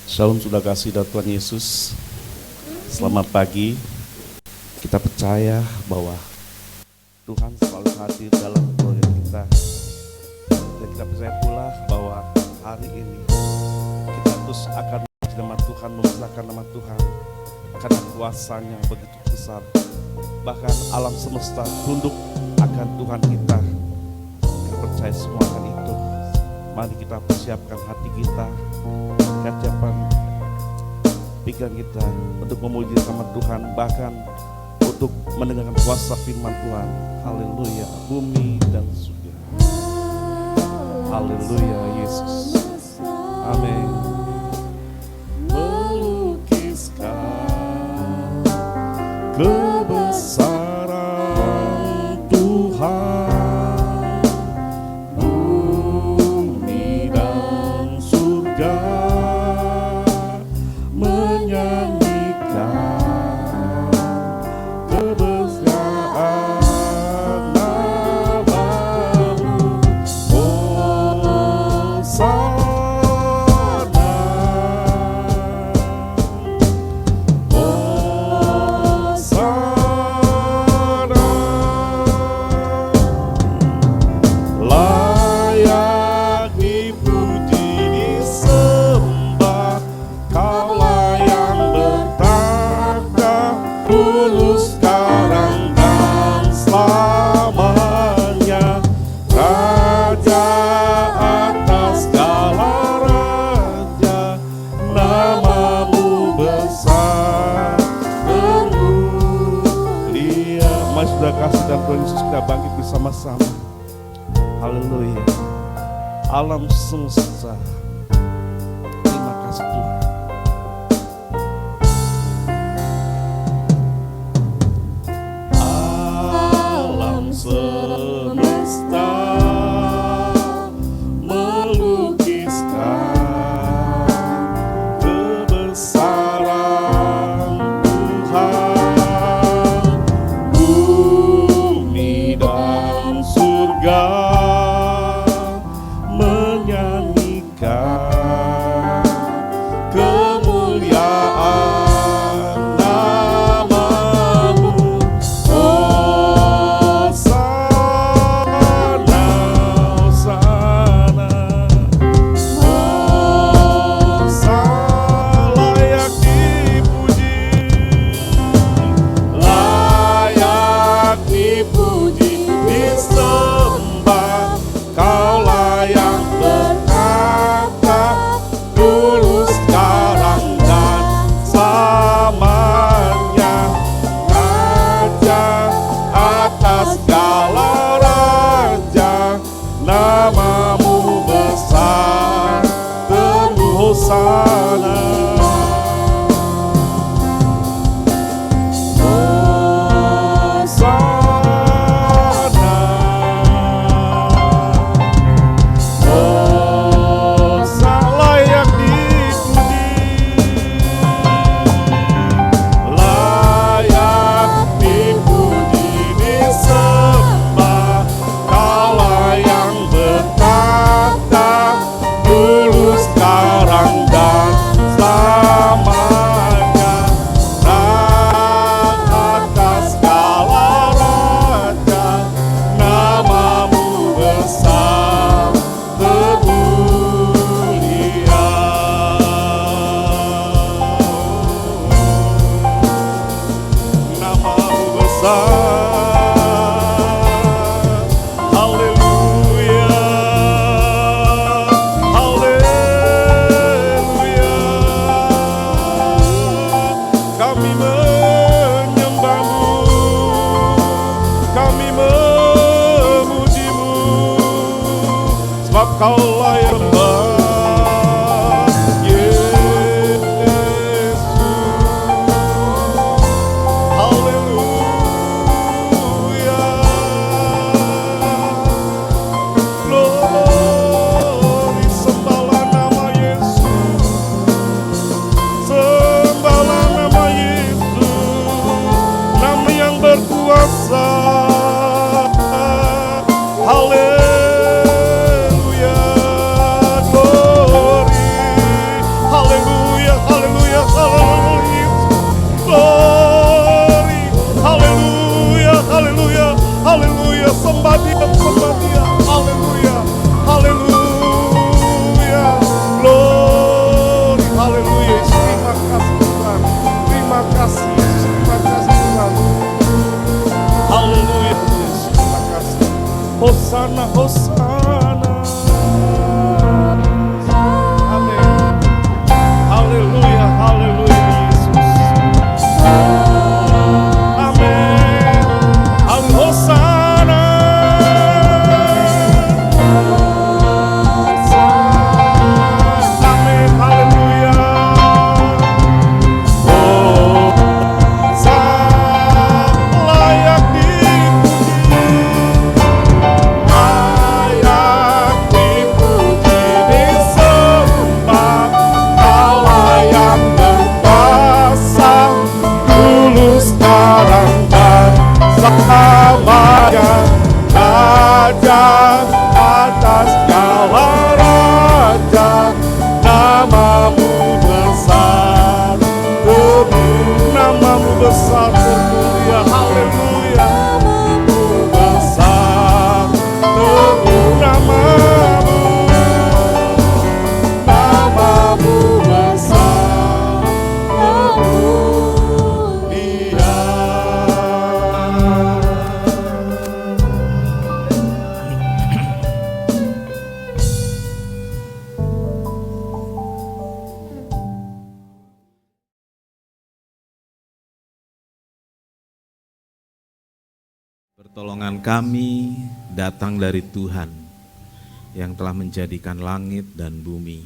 Shalom sudah kasih dari Tuhan Yesus. Selamat pagi. Kita percaya bahwa Tuhan selalu hadir dalam keluarga kita. Dan kita percaya pula bahwa hari ini kita terus akan memuji nama Tuhan, membesarkan nama Tuhan. Karena kuasanya yang begitu besar. Bahkan alam semesta tunduk akan Tuhan kita. Kita percaya semua akan itu. Mari kita persiapkan hati kita, kesiapan pikiran kita untuk memuji nama Tuhan, bahkan untuk mendengarkan kuasa firman Tuhan. Haleluya, bumi dan surga. Haleluya, Yesus. Amin. Melukiskan kebesaran Tuhan. Bersama-sama. Haleluya. Alam semesta, terima kasih Tuhan. Alam semesta melukiskan kebesaran Tuhan. Bumi dan surga menyanyikan kemuliaan nama-Mu. Hosana, Hosana, Hosana, layak dipuji, layak dipuji, disembah. Kaulah yang berkata dulu, sekarang dan selamanya. Raja atas segala raja, nama-Mu besar, teguh Hosana. Kaulah yang baik, Yesus. Haleluya. Glory, sembahlah nama Yesus. Sembahlah nama Yesus, nama yang berkuasa. Haleluya. Namamu besar, namamu besar termulia, haleluya. Namamu besar, namamu, namamu besar, termulia. Pertolongan kami datang dari Tuhan yang telah menjadikan langit dan bumi.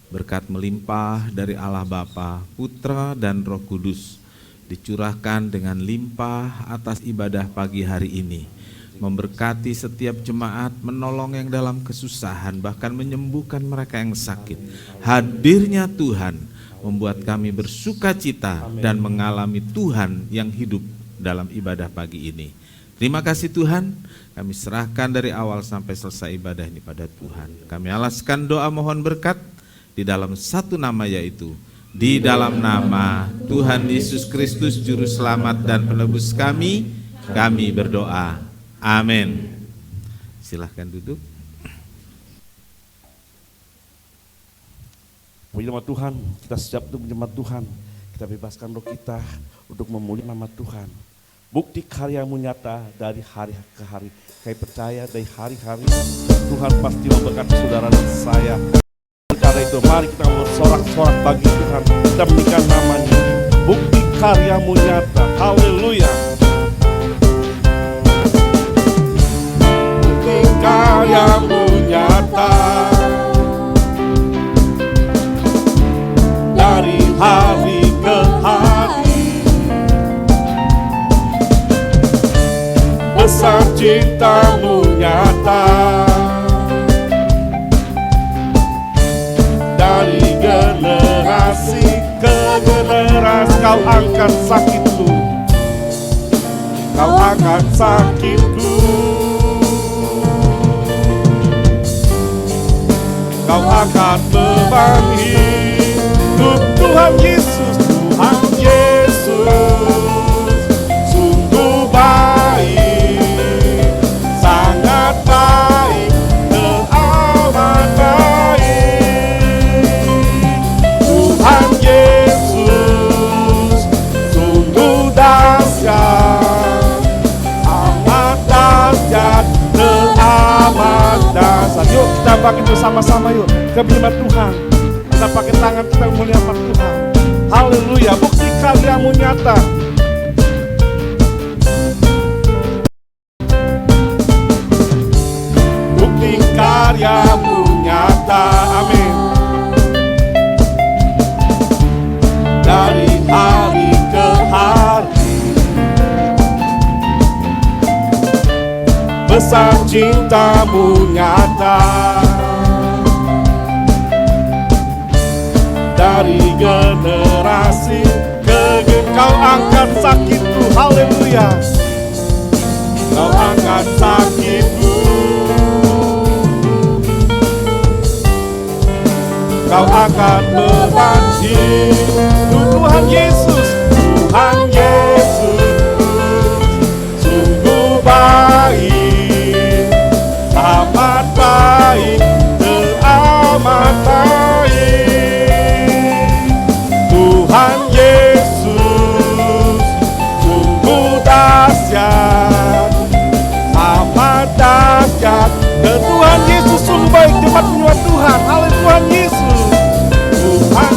Berkat melimpah dari Allah Bapa, Putra dan Roh Kudus dicurahkan dengan limpah atas ibadah pagi hari ini. Memberkati setiap jemaat, menolong yang dalam kesusahan, bahkan menyembuhkan mereka yang sakit. Hadirnya Tuhan membuat kami bersuka cita dan mengalami Tuhan yang hidup dalam ibadah pagi ini. Terima kasih Tuhan, kami serahkan dari awal sampai selesai ibadah ini pada Tuhan. Kami alaskan doa mohon berkat di dalam satu nama, yaitu di dalam nama Tuhan Yesus Kristus Juru Selamat dan Penebus kami berdoa. Amin. Silahkan duduk. Puji nama Tuhan, kita siap untuk menyembah Tuhan. Kita bebaskan roh kita untuk memuliakan nama Tuhan. Bukti karyamu nyata dari hari ke hari. Saya percaya dari hari-hari Tuhan pasti memberkati saudara dan saya. Karena itu mari kita bersorak-sorak bagi Tuhan. Kita meninggikan namanya. Bukti karyamu nyata. Haleluya. Bukti karyamu nyata dari hari ke hari. Besar cintamu nyata dari generasi ke generasi. Kau angkat sakitku, kau angkat sakitku, kau angkat beban hidup. Tuhan Yesus, Tuhan Yesus, sungguh baik, sangat baik, teramat baik. Tuhan Yesus, sungguh dahsyat, amat dahsyat, teramat dahsyat. Yuk kita bangkit bersama-sama, yuk kita menyembah Tuhan. Kita pakai tangan kita memuliakan Tuhan. Haleluya, bukti karyamu nyata. Bukti karyamu nyata, amin. Dari hari ke hari, besar cintamu nyata. Dari generasi ke generasi, kau angkat sakitku, haleluya. Kau angkat sakitku, kau angkat beban hidup. Tuhan Yesus, Tuhan Yesus, sungguh baik, amat baik, teramat baik. Tuhan Yesus, sungguh dahsyat, amat dahsyat. Dan Tuhan Yesus sungguh baik, cepat menyembah Tuhan. Haleluya, Tuhan Yesus, Tuhan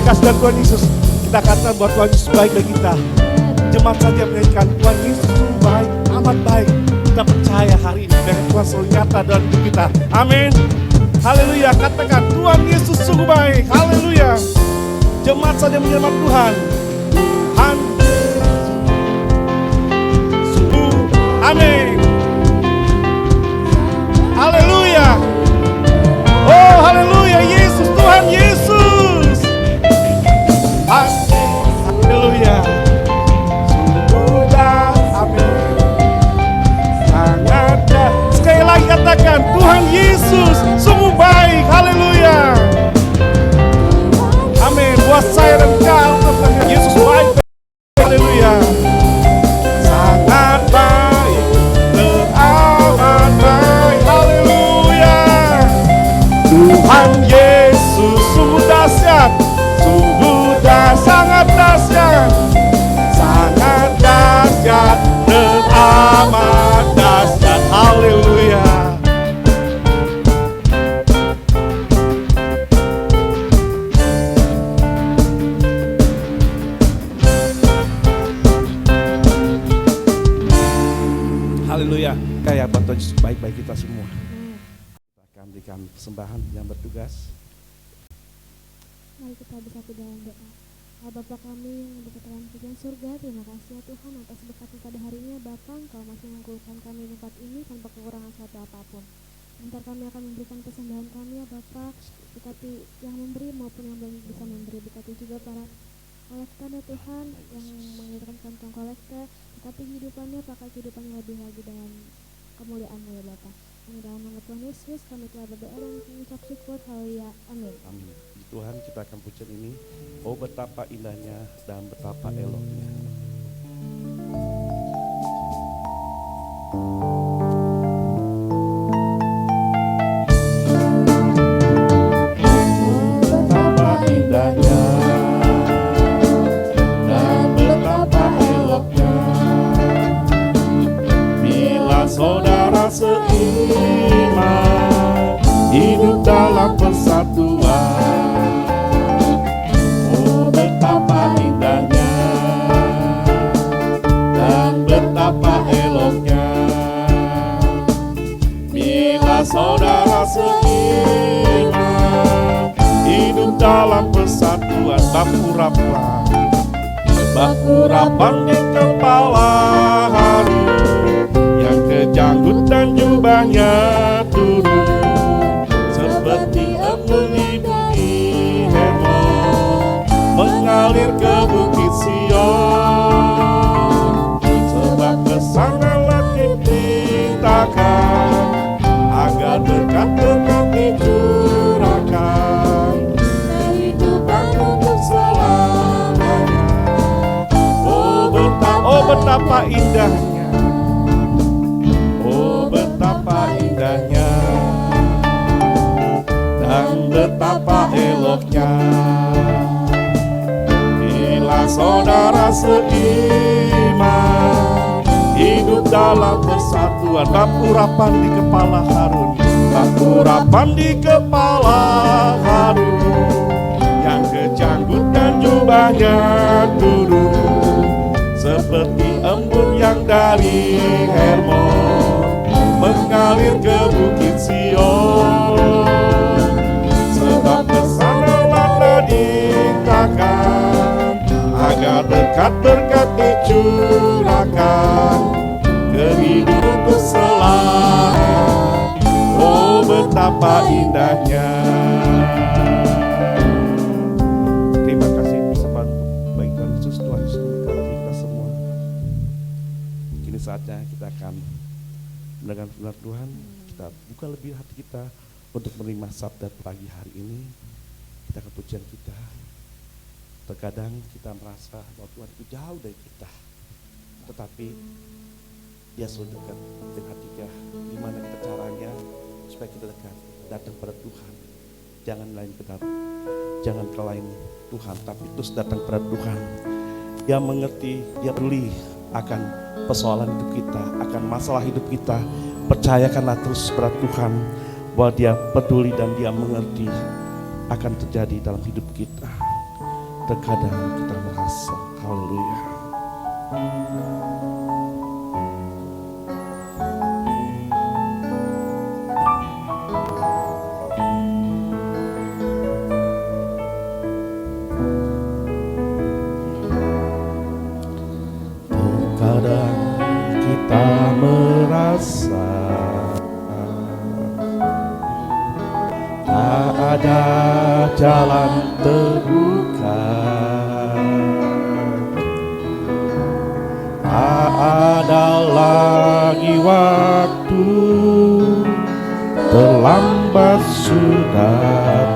kasih dan Tuhan Yesus, kita katakan bahwa Tuhan Yesus baik bagi kita. Jemaat saja menyanyikan Tuhan Yesus sungguh baik, amat baik. Kita percaya hari ini dan Tuhan selalu nyata dalam hidup kita. Amin. Haleluya, katakan Tuhan Yesus sungguh baik. Haleluya. Jemaat saja menyembah Tuhan. Tuhan sungguh, amin. Haleluya. Oh haleluya, Yesus, Tuhan Yesus. Haleluya. Sudah, amin. Sangat dah. Sekali lagi katakan Tuhan Yesus sungguh baik. Haleluya. Amin. Buat saya dan kau, Tuhan Yesus baik. Haleluya. Sangat baik, teramat baik. Haleluya. Tuhan Yesus sungguh dahsyat, sungguh sangat dahsyat, sangat dahsyat, teramat dahsyat. Haleluya. Haleluya. Kayak Tuhan Yesus baik-baik kita semua. Kita akan berikan persembahan yang bertugas. Mari kita bersatu dalam doa. Bapa kami yang berada dalam kerajaan surga, terima kasih ya Tuhan atas berkat-Mu pada hari ini. Bapa, Engkau masih mengumpulkan kami di tempat ini tanpa kekurangan suatu apapun. Sebentar kami akan memberikan persembahan kami ya Bapa, berkati yang memberi maupun yang belum bisa memberi, berkati juga para kolektor ya Tuhan yang mengirimkan kantong kolektor, berkati hidupannya, pakai kehidupannya lebih lagi dalam kemuliaan-Mu ya Bapa. Ini dalam nama Tuhan Yesus kami telah berdoa dan mengucap syukur. Haleluya. Amin. Amin. Tuhan, kita akan pujian ini. Oh betapa indahnya dan betapa eloknya. Betapa indahnya dan betapa eloknya bila saudara seiman hidup dalam persatuan. Oh betapa indahnya dan betapa eloknya bila saudara seiman hidup dalam persatuan. Bakurapan di kepala Harun, yang kejanggut dan jubahnya turun seperti embun di bumi Hermon, mengalir ke bukit Sion. Sebab kesanalah diperintahkan agar berkat-berkat dicurahkan, kehidupan untuk selamanya. Oh betapa indahnya, oh betapa indahnya dan betapa eloknya bila saudara seiman hidup dalam persatuan. Bakurapan di kepala Harun, bakurapan di kepala Harun, yang kejanggut dan jubahnya turun seperti embun yang dari Hermon, mengalir ke bukit Sion. Sebab kesanalah diintahkan agar berkat-berkat dicurahkan, kehidupan selamanya. Oh betapa indahnya. Terima kasih persembahan baik Tuhan Yesus. Tuhan Yesus memberkati kita semua. Kini saatnya kita akan mendengar firman Tuhan. Kita buka lebih hati kita untuk menerima sabda pagi hari ini. Kita akan pujian kita. Terkadang kita merasa bahwa Tuhan itu jauh dari kita, tetapi Dia selalu dekat dengan kita. Gimana kita caranya supaya kita dekat, datang pada Tuhan. Jangan lain jangan ke lain Tuhan, tapi terus datang pada Tuhan. Dia mengerti, Dia peduli akan persoalan hidup kita, akan masalah hidup kita. Percayakanlah terus pada Tuhan bahwa Dia peduli dan Dia mengerti akan terjadi dalam hidup kita. Terkadang kita merasa, haleluya, terkadang kita merasa tak ada jalan terbuka, tak ada lagi waktu, terlambat sudah.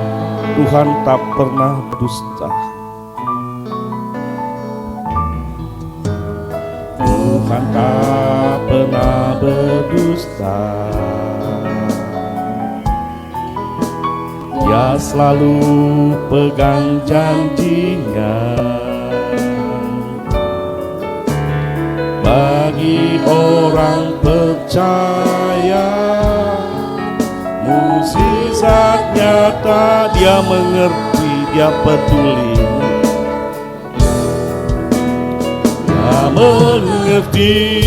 Tuhan tak pernah berdusta, Tuhan tak pernah berdusta. Dia selalu pegang janjinya. Bagi orang percaya, mukjizat nyata, dia mengerti, dia peduli. Dia mengerti,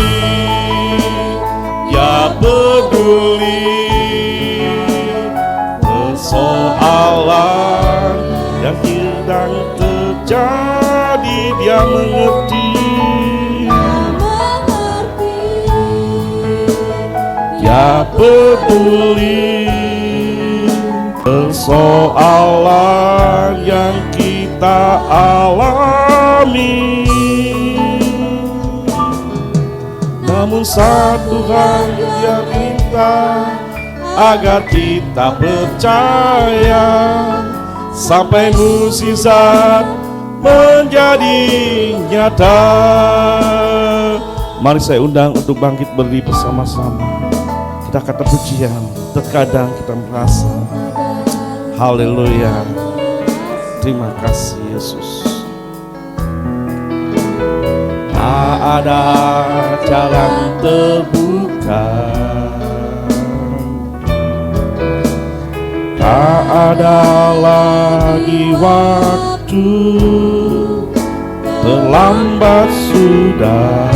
dia peduli. Persoalan yang sedang terjadi, dia mengerti. Dia peduli. Persoalan yang kita alami, namun satu hal dia minta, agar kita percaya sampai mukjizat menjadi nyata. Mari saya undang untuk bangkit berdiri bersama-sama. Kita kata pujian. Terkadang kita merasa, haleluya, terima kasih Yesus. Tak ada jalan terbuka, tak ada lagi waktu, terlambat sudah.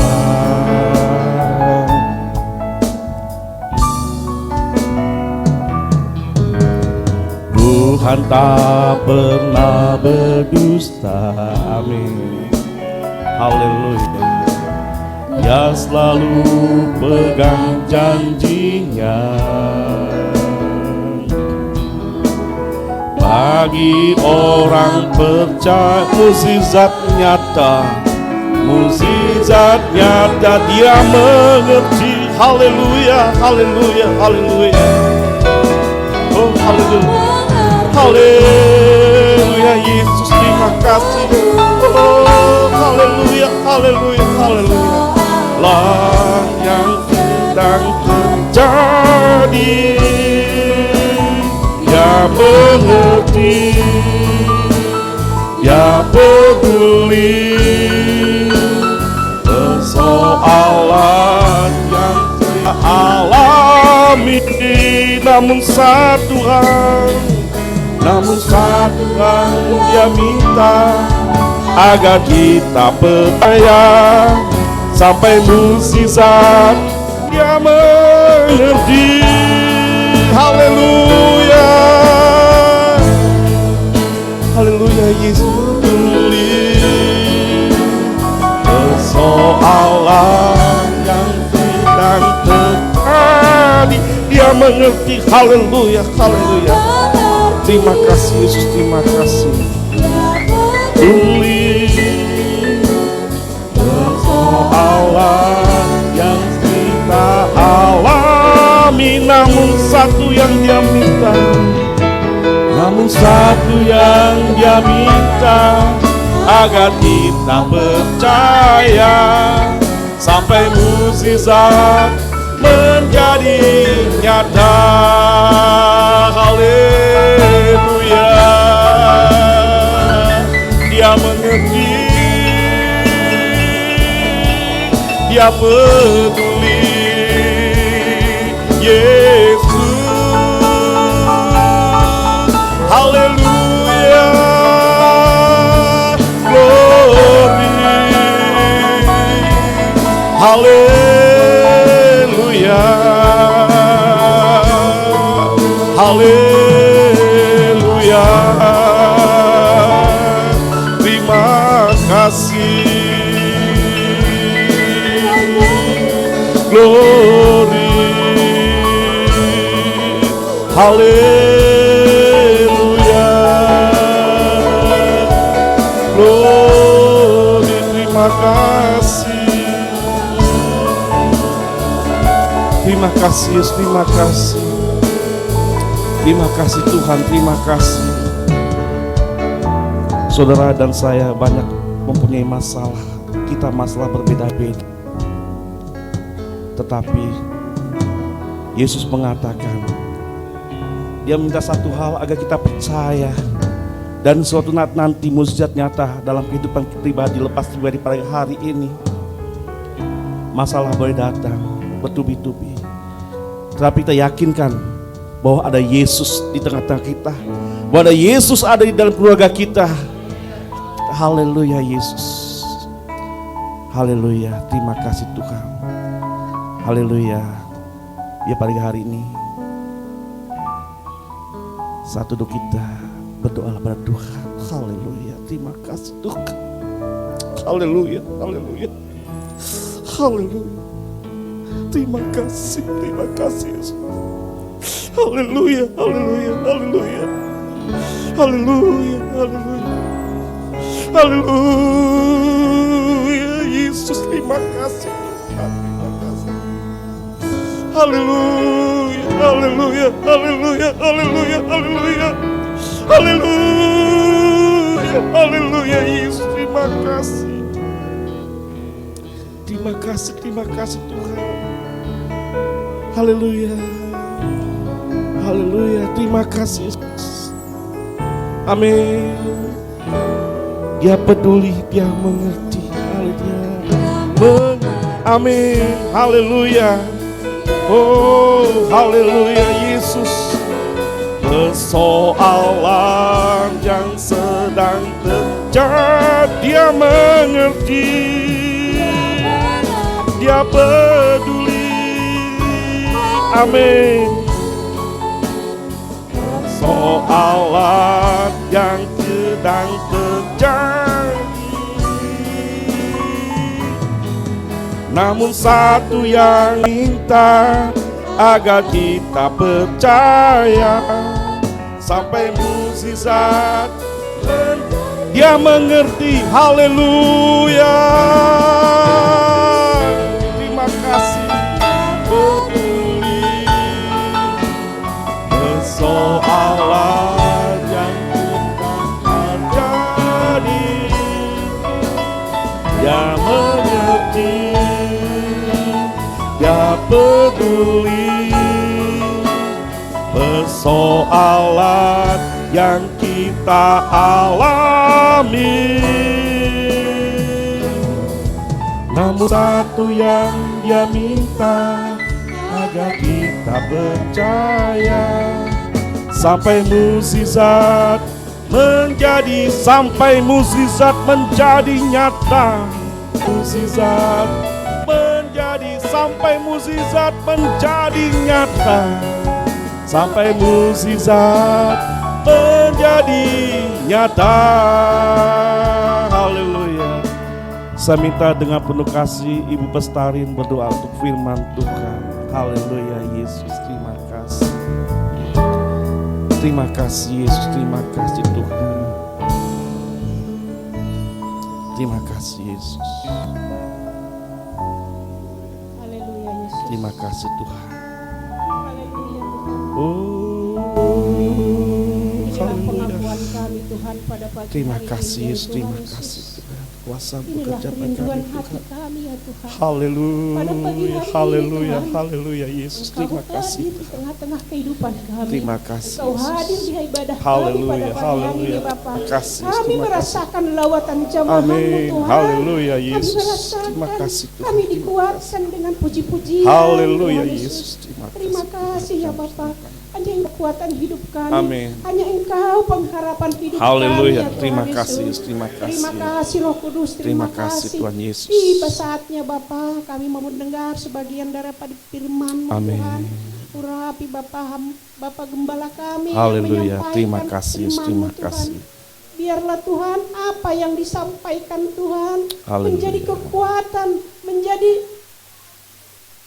Tuhan tak pernah berdusta, amin, haleluya. Dia selalu pegang janjinya. Bagi orang percaya, mukjizat nyata, mukjizat nyata, dia mengerti. Haleluya, haleluya, haleluya. Oh, haleluya. Haleluya, Yesus, terima kasih. Oh, haleluya, haleluya, haleluya. Lah yang sedang terjadi, dia mengerti, dia peduli. Persoalan yang kita alami, namun satu hal, dia minta, agar kita percaya sampai mukjizat dia mengerti. Haleluya, haleluya, Yesus peduli. Persoalan yang sedang terjadi, dia mengerti. Haleluya, haleluya. Terima kasih Yesus, terima kasih. Peduli. Persoalan yang kita alami, namun satu yang dia minta, namun satu yang dia minta, agar kita percaya sampai mukjizat menjadi nyata. Haleluya, dia mengerti, dia peduli. Yesus, haleluya, Haleluya. Terima kasih. Glory. Haleluya. Glory. Terima kasih. Terima kasih Yesus, terima kasih. Terima kasih Tuhan, terima kasih. Saudara dan saya banyak mempunyai masalah. Kita masalah berbeda-beda. Tetapi Yesus mengatakan, Dia minta satu hal agar kita percaya. Dan suatu nanti mukjizat nyata dalam kehidupan pribadi lepas pribadi pada hari ini. Masalah boleh datang bertubi-tubi. Tetapi kita yakinkan bahwa ada Yesus di tengah-tengah kita. Bahwa ada Yesus ada di dalam keluarga kita. Haleluya Yesus. Haleluya, terima kasih Tuhan. Haleluya. Ya pada hari ini saat duduk kita berdoa kepada Tuhan. Haleluya, terima kasih Tuhan. Haleluya, haleluya. Haleluya. Terima kasih Yesus. Haleluya, haleluya, haleluya. Haleluya, haleluya. Haleluya, Yesus, terima kasih. Terima kasih. Haleluya, haleluya, haleluya, haleluya, haleluya. Haleluya, haleluya, Yesus, terima kasih. Terima kasih Tuhan. Haleluya. Haleluya, terima kasih Yesus. Amin. Dia peduli, dia mengerti. Haleluya. Amin. Haleluya. Oh, haleluya Yesus. Persoalan yang sedang terjadi, Dia mengerti. Dia peduli. Amin. Persoalan yang sedang terjadi, namun satu yang minta agar kita percaya sampai mukjizat. Dia mengerti. Haleluya. Terima kasih. Peduli persoalan yang sedang terjadi. Dia mengerti. Dia peduli persoalan yang kita alami. Namun satu yang Dia minta agar kita percaya sampai mukjizat menjadi, sampai mukjizat menjadi nyata. Mukjizat menjadi, sampai mukjizat menjadi nyata. Sampai mukjizat menjadi nyata. Haleluya. Saya minta dengan penuh kasih Ibu Pestarin berdoa untuk firman Tuhan. Haleluya Yesus, terima kasih. Terima kasih Yesus, terima kasih Tuhan. Terima kasih Yesus. Haleluya Yesus. Terima kasih Tuhan. Haleluya Tuhan. Oh, Inilah haleluya. pengakuan kami Tuhan pada pagi Terima hari kasih ini, Yesus, ya terima Tuhan kasih Yesus. Tuhan. Kuasa Inilah bekerja pada kerinduan kami hati Tuhan. kami ya Tuhan. Haleluya, Pada pagi hari ini, haleluya, Tuhan, haleluya Yesus, terima Engkau kasih. hadir di tengah-tengah kehidupan kami. Terima kasih Engkau hadir Yesus. di ibadah kami Haleluya, pada pagi hari haleluya. ini Bapa. Terima kasih, Kami terima kasih. merasakan lawatan jamaah-Mu Amin. Tuhan. Haleluya Kami Yesus. merasakan, Terima kasih Tuhan. kami dikuatkan dengan puji-pujian. Haleluya Tuhan Yesus. Terima kasih ya Bapa. Hanya kekuatan hidup kami. Amin. Hanya Engkau pengharapan hidup Haleluya. kami. Ya Terima Tuhan kasih Yesus. Yesus, terima Terima kasih. kasih Roh Kudus. Terima kasih Tuhan Yesus. Tiba saatnya Bapa kami mau mendengar sebagian daripada firman-Mu Amin. Tuhan. Urapi Bapak Gembala kami yang Haleluya. menyampaikan Terima kasih Yesus, terima firman-Mu, Tuhan. kasih. Biarlah Tuhan apa yang disampaikan Tuhan Haleluya. menjadi kekuatan, menjadi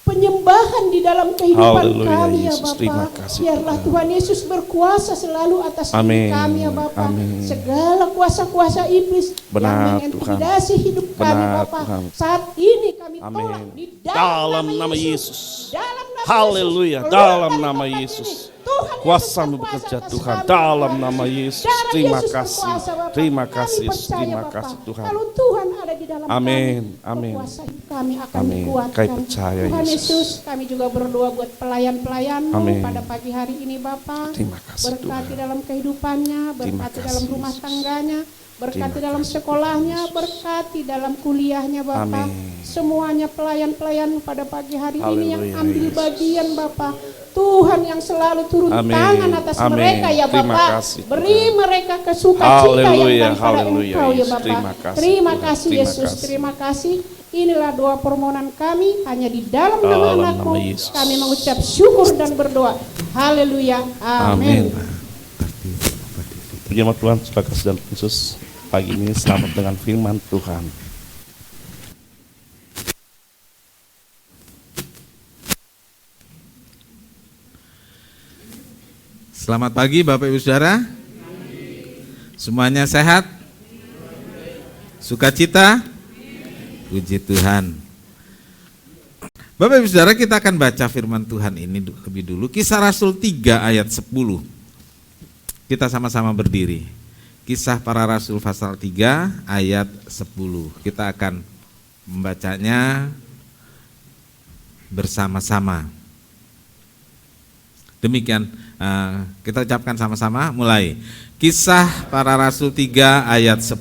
penyembahan di dalam kehidupan Haleluya, kami ya Yesus. Terima Bapa. kasih, Biarlah Tuhan. Tuhan Yesus berkuasa selalu atas diri Amin. kami ya Bapa. Amin. Segala kuasa-kuasa iblis Benar, yang Tuhan. mengintimidasi hidup kami Benar, Bapa. Tuhan. Saat ini kami Amin. tolak di Dalam nama Yesus. Dalam nama Haleluya. Yesus. Dalam Keluar nama dari tempat Yesus. ini. Tuhan Kuasa-Mu Yesus bekerja berkuasa Tuhan. atas kami, Dalam Tuhan. nama Yesus. Darah Terima Yesus kasih. berkuasa, Bapak. Terima Kami kasih Yesus. percaya, Terima Bapak. kasih Tuhan. Kalau Tuhan ada di dalam Amin. kami, Amin. kekuasaan kami akan Amin. dikuatkan. Kami percaya, Tuhan Yesus. Yesus, kami juga berdoa buat pelayan-pelayan-Mu Amin. pada pagi hari ini Bapak. Terima kasih Berkati Tuhan. dalam kehidupannya, berkati kasih, dalam rumah Yesus. tangganya, berkati Terima dalam kasih, sekolahnya, Yesus. berkati dalam kuliahnya Bapak. Amin. Semuanya pelayan-pelayan pada pagi hari ini yang Haleluya, ambil Yesus. bagian Bapak. Tuhan yang selalu turun Amin. tangan atas Amin. mereka ya Terima Bapak. kasih, Tuhan. Beri mereka kesukacita yang Haleluya, daripada haleluya, Engkau ya Yesus. Bapak. Terima kasih, Terima Tuhan. kasih Terima Yesus, kasih. terima kasih. Inilah doa permohonan kami hanya di dalam nama Dalam anakmu. nama Yesus. Kami mengucap syukur dan berdoa. Haleluya. Amin. Amin. Puji nama Tuhan, saudara kasih dalam Yesus. Pagi ini selamat dengan firman Tuhan. Selamat pagi Bapak Ibu Saudara. Semuanya sehat? Sukacita? Puji Tuhan. Bapak Ibu Saudara, kita akan baca firman Tuhan ini lebih dulu. Kisah Rasul 3 ayat 10. Kita sama-sama berdiri. Kisah para Rasul pasal 3 ayat 10. Kita akan membacanya bersama-sama. Demikian kita ucapkan sama-sama, mulai. Kisah para Rasul 3 ayat 10.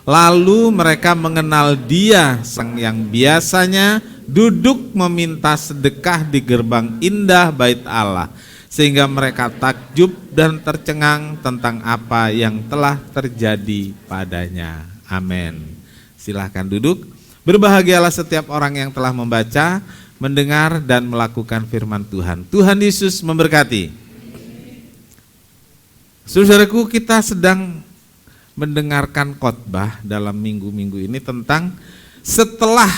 Lalu mereka mengenal Dia yang biasanya duduk meminta sedekah di gerbang indah bait Allah, sehingga mereka takjub dan tercengang tentang apa yang telah terjadi padanya. Amin. Silahkan duduk. Berbahagialah setiap orang yang telah membaca, mendengar dan melakukan firman Tuhan. Tuhan Yesus memberkati. Saudaraku, kita sedang mendengarkan khotbah dalam minggu-minggu ini tentang setelah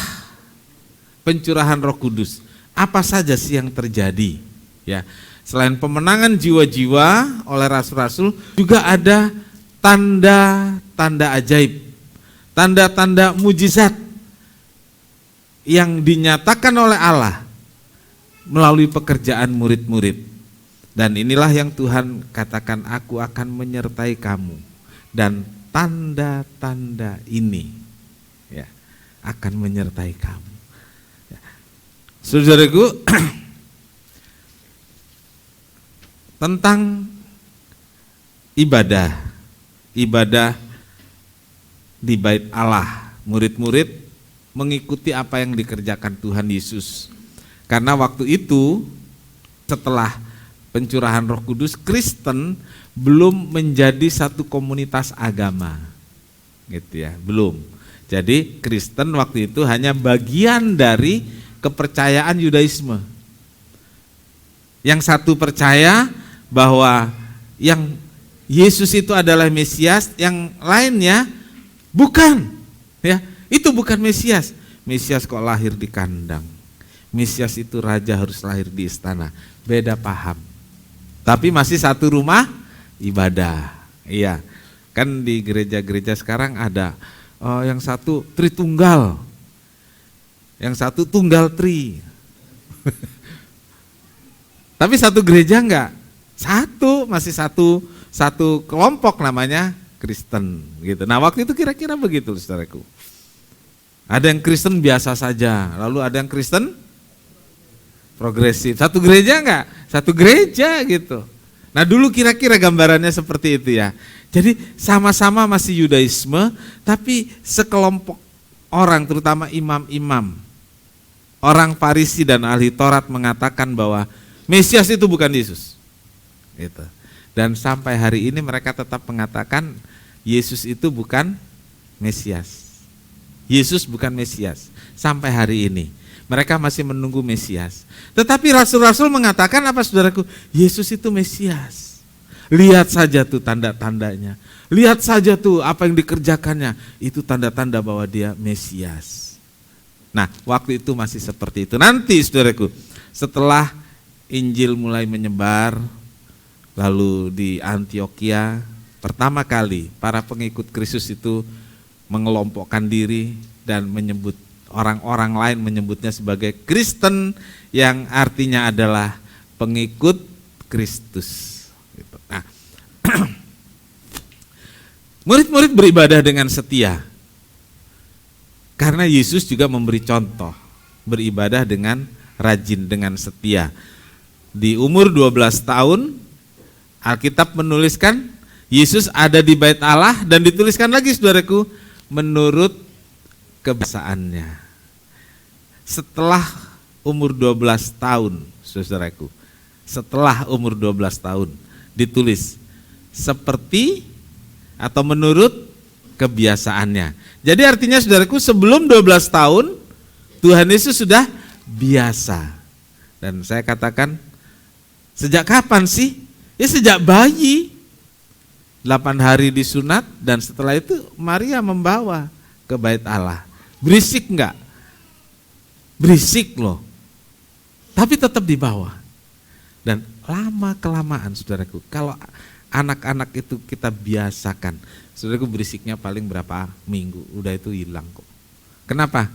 pencurahan Roh Kudus, apa saja sih yang terjadi? Ya, selain pemenangan jiwa-jiwa oleh rasul-rasul, juga ada tanda-tanda ajaib, tanda-tanda mujizat yang dinyatakan oleh Allah melalui pekerjaan murid-murid. Dan inilah yang Tuhan katakan, aku akan menyertai kamu, dan tanda-tanda ini ya akan menyertai kamu. Ya. Saudaraku, tentang ibadah di bait Allah, murid-murid mengikuti apa yang dikerjakan Tuhan Yesus. Karena waktu itu setelah pencurahan Roh Kudus, Kristen belum menjadi satu komunitas agama, gitu ya, belum. Jadi Kristen waktu itu hanya bagian dari kepercayaan Yudaisme. Yang satu percaya bahwa yang Yesus itu adalah Mesias, yang lainnya bukan, ya, itu bukan Mesias. Mesias kok lahir di kandang. Mesias itu raja harus lahir di istana. Beda paham. Tapi masih satu rumah ibadah. Iya. Kan di gereja-gereja sekarang ada yang satu Tritunggal. Yang satu Tunggal Tri. Tapi satu gereja enggak. Satu, masih satu kelompok namanya Kristen gitu. Nah, waktu itu kira-kira begitu, saudaraku. Ada yang Kristen biasa saja, lalu ada yang Kristen progresif. Satu gereja enggak? Satu gereja gitu. Nah, dulu kira-kira gambarannya seperti itu ya. Jadi sama-sama masih Yudaisme, tapi sekelompok orang, terutama imam-imam, orang Farisi dan ahli Taurat mengatakan bahwa Mesias itu bukan Yesus. Gitu. Dan sampai hari ini mereka tetap mengatakan Yesus itu bukan Mesias. Yesus bukan Mesias sampai hari ini. Mereka masih menunggu Mesias. Tetapi rasul-rasul mengatakan apa saudaraku? Yesus itu Mesias. Lihat saja tuh tanda-tandanya. Lihat saja tuh apa yang dikerjakannya. Itu tanda-tanda bahwa dia Mesias. Nah, waktu itu masih seperti itu. Nanti saudaraku, setelah Injil mulai menyebar, lalu di Antioquia, pertama kali para pengikut Kristus itu mengelompokkan diri dan menyebut orang-orang lain menyebutnya sebagai Kristen, yang artinya adalah pengikut Kristus. Nah, murid-murid beribadah dengan setia karena Yesus juga memberi contoh beribadah dengan rajin, dengan setia. Di umur 12 tahun Alkitab menuliskan Yesus ada di bait Allah, dan dituliskan lagi saudaraku, menurut kebiasaannya. Setelah umur 12 tahun, saudaraku, setelah umur 12 tahun, ditulis seperti atau menurut kebiasaannya. Jadi artinya saudaraku, sebelum 12 tahun, Tuhan Yesus sudah biasa. Dan saya katakan, sejak kapan sih? Ya sejak bayi. 8 hari disunat, dan setelah itu Maria membawa ke bait Allah. Berisik enggak? Berisik loh, tapi tetap dibawa. Dan lama-kelamaan saudaraku, kalau anak-anak itu kita biasakan, saudaraku, berisiknya paling berapa minggu, udah itu hilang kok. Kenapa?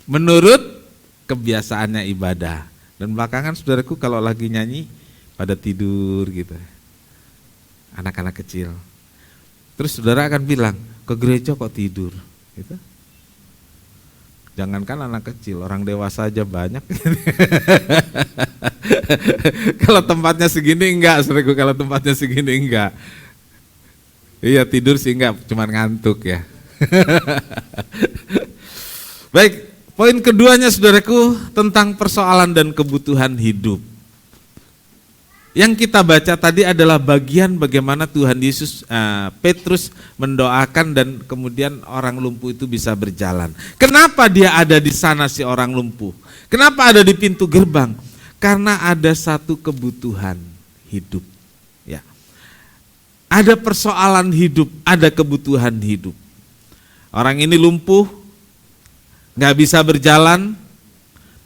Menurut kebiasaannya ibadah. Dan belakangan saudaraku kalau lagi nyanyi pada tidur gitu, anak-anak kecil. Terus saudara akan bilang, ke gereja kok tidur gitu. Jangankan anak kecil, orang dewasa aja banyak. Kalau tempatnya segini enggak, saudaraku, kalau tempatnya segini enggak. Iya, tidur sih enggak, cuma ngantuk ya. Baik, poin keduanya saudaraku, tentang persoalan dan kebutuhan hidup. Yang kita baca tadi adalah bagian bagaimana Tuhan Yesus, Petrus mendoakan dan kemudian orang lumpuh itu bisa berjalan. Kenapa dia ada di sana si orang lumpuh? Kenapa ada di pintu gerbang? Karena ada satu kebutuhan hidup. Ya. Ada persoalan hidup, ada kebutuhan hidup. Orang ini lumpuh, nggak bisa berjalan,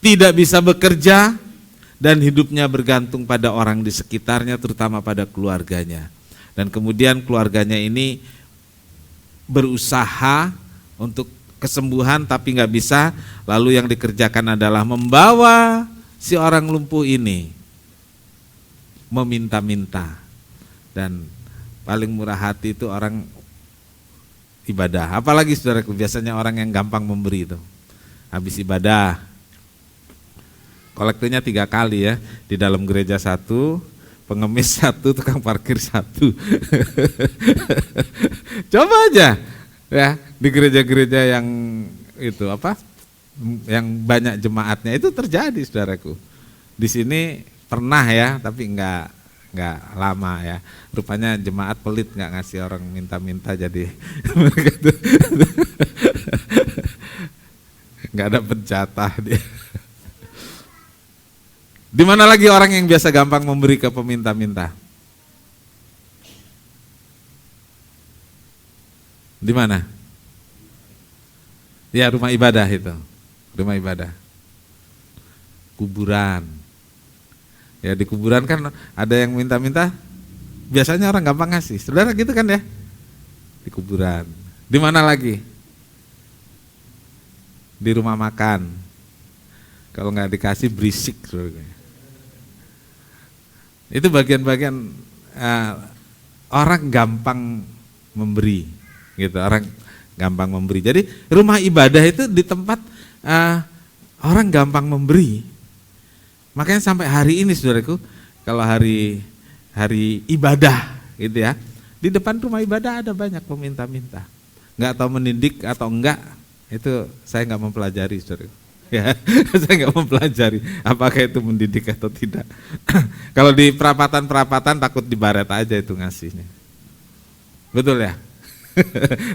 tidak bisa bekerja, dan hidupnya bergantung pada orang di sekitarnya, terutama pada keluarganya. Dan kemudian keluarganya ini berusaha untuk kesembuhan tapi nggak bisa, lalu yang dikerjakan adalah membawa si orang lumpuh ini meminta-minta. Dan paling murah hati itu orang ibadah. Apalagi saudaraku, biasanya orang yang gampang memberi itu. Habis ibadah, kolektornya 3 kali ya, di dalam gereja 1, pengemis 1, tukang parkir 1. Coba aja ya, di gereja-gereja yang itu apa, yang banyak jemaatnya itu terjadi saudaraku. Di sini pernah ya, tapi enggak lama ya. Rupanya jemaat pelit, enggak ngasih orang minta-minta, jadi mereka tuh enggak dapat jatah dia. Di mana lagi orang yang biasa gampang memberi ke peminta-minta? Di mana? Ya, rumah ibadah itu. Rumah ibadah. Kuburan. Ya, di kuburan kan ada yang minta-minta, biasanya orang gampang ngasih. Saudara gitu kan ya? Di kuburan. Di mana lagi? Di rumah makan. Kalau nggak dikasih berisik, saudara. Itu bagian-bagian orang gampang memberi, gitu. Orang gampang memberi. Jadi rumah ibadah itu di tempat orang gampang memberi. Makanya sampai hari ini, saudaraku, kalau hari ibadah, gitu ya, di depan rumah ibadah ada banyak peminta-minta. Nggak tahu mendidik atau enggak, itu saya nggak mempelajari, saudaraku. Ya, saya nggak mempelajari apakah itu mendidik atau tidak. Kalau di perapatan takut dibaret aja itu ngasihnya. Betul ya?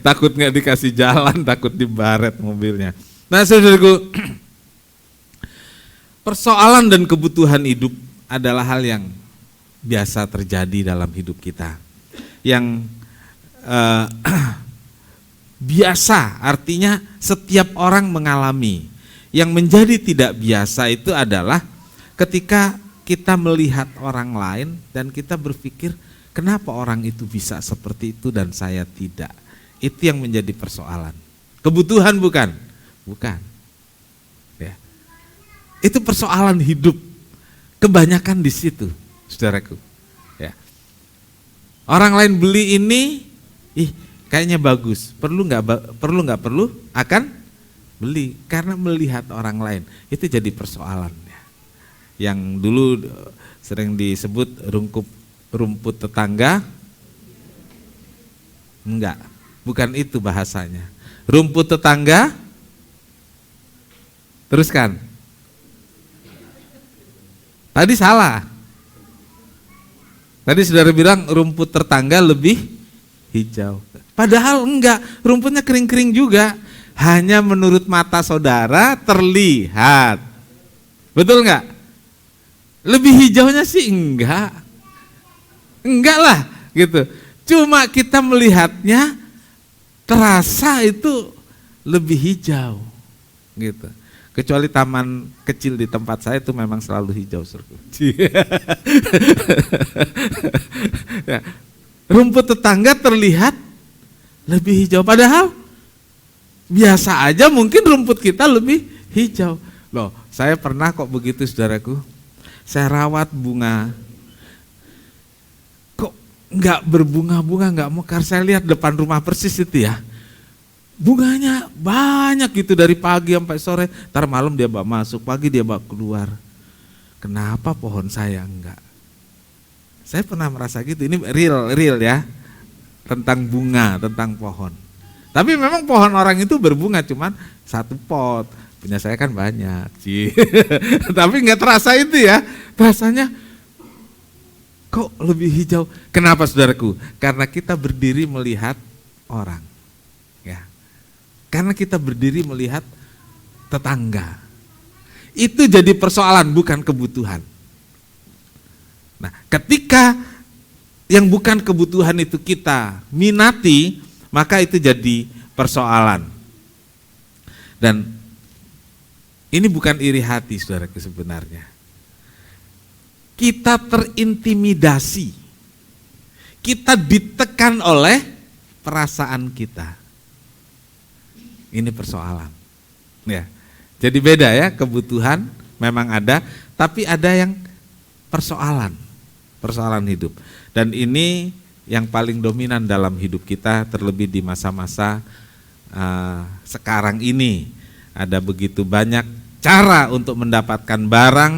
Takut nggak dikasih jalan, takut dibaret mobilnya. Nah saudaraku, persoalan dan kebutuhan hidup adalah hal yang biasa terjadi dalam hidup kita. Yang biasa artinya setiap orang mengalami. Yang menjadi tidak biasa itu adalah ketika kita melihat orang lain dan kita berpikir, kenapa orang itu bisa seperti itu dan saya tidak. Itu yang menjadi persoalan. Kebutuhan bukan? Bukan. Ya. Itu persoalan hidup. Kebanyakan di situ, saudaraku. Ya. Orang lain beli ini, kayaknya bagus. Perlu nggak perlu akan beli karena melihat orang lain. Itu jadi persoalan. Ya. Yang dulu sering disebut rumput tetangga. Enggak, bukan itu bahasanya. Rumput tetangga, teruskan. Tadi salah. Tadi saudara bilang rumput tetangga lebih hijau. Padahal enggak, rumputnya kering-kering juga. Hanya menurut mata saudara terlihat. Betul enggak? Lebih hijaunya sih enggak. Enggak lah gitu. Cuma kita melihatnya terasa itu lebih hijau gitu. Kecuali taman kecil di tempat saya itu memang selalu hijau, surku. Ya. Rumput tetangga terlihat lebih hijau, padahal biasa aja mungkin rumput kita lebih hijau. Loh, saya pernah kok begitu, saudaraku. Saya rawat bunga, kok nggak berbunga-bunga, nggak mekar. Saya lihat depan rumah persis itu ya, bunganya banyak gitu dari pagi sampai sore. Ntar malam dia bawa masuk, pagi dia bawa keluar. Kenapa pohon saya enggak? Saya pernah merasa gitu. Ini real ya, tentang bunga, tentang pohon. Tapi memang pohon orang itu berbunga cuman satu pot, punya saya kan banyak. Tapi nggak terasa itu ya, rasanya kok lebih hijau. Kenapa, saudaraku? Karena kita berdiri melihat orang, ya. Karena kita berdiri melihat tetangga. Itu jadi persoalan, bukan kebutuhan. Nah, ketika yang bukan kebutuhan itu kita minati, maka itu jadi persoalan. Dan ini bukan iri hati, saudaraku, sebenarnya. Kita terintimidasi. Kita ditekan oleh perasaan kita. Ini persoalan. Ya. Jadi beda ya, kebutuhan memang ada, tapi ada yang persoalan hidup. Dan ini yang paling dominan dalam hidup kita, terlebih di masa-masa sekarang ini. Ada begitu banyak cara untuk mendapatkan barang,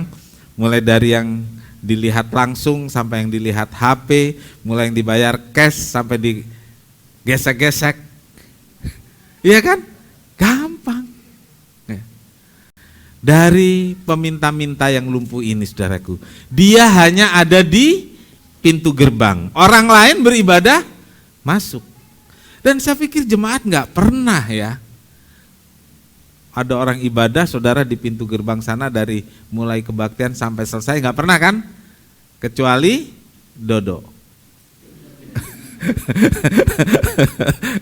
mulai dari yang dilihat langsung sampai yang dilihat HP, mulai yang dibayar cash sampai digesek-gesek. Iya kan? Gampang. Dari peminta-minta yang lumpuh ini, saudaraku, dia hanya ada di pintu gerbang. Orang lain beribadah masuk. Dan saya pikir jemaat nggak pernah ya ada orang ibadah, saudara, di pintu gerbang sana dari mulai kebaktian sampai selesai, nggak pernah kan? Kecuali Dodo.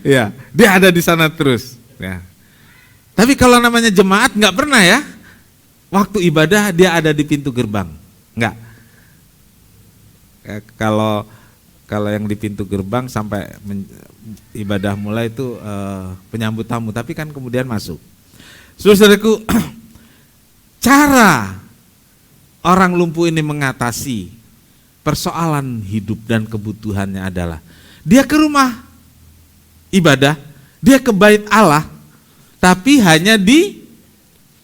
Ya, dia ada di sana terus. Ya. Tapi kalau namanya jemaat nggak pernah ya. Waktu ibadah dia ada di pintu gerbang, nggak. Kalau yang di pintu gerbang sampai ibadah mulai itu penyambut tamu, tapi kan kemudian masuk. Saudaraku, cara orang lumpuh ini mengatasi persoalan hidup dan kebutuhannya adalah dia ke rumah ibadah, dia ke bait Allah, tapi hanya di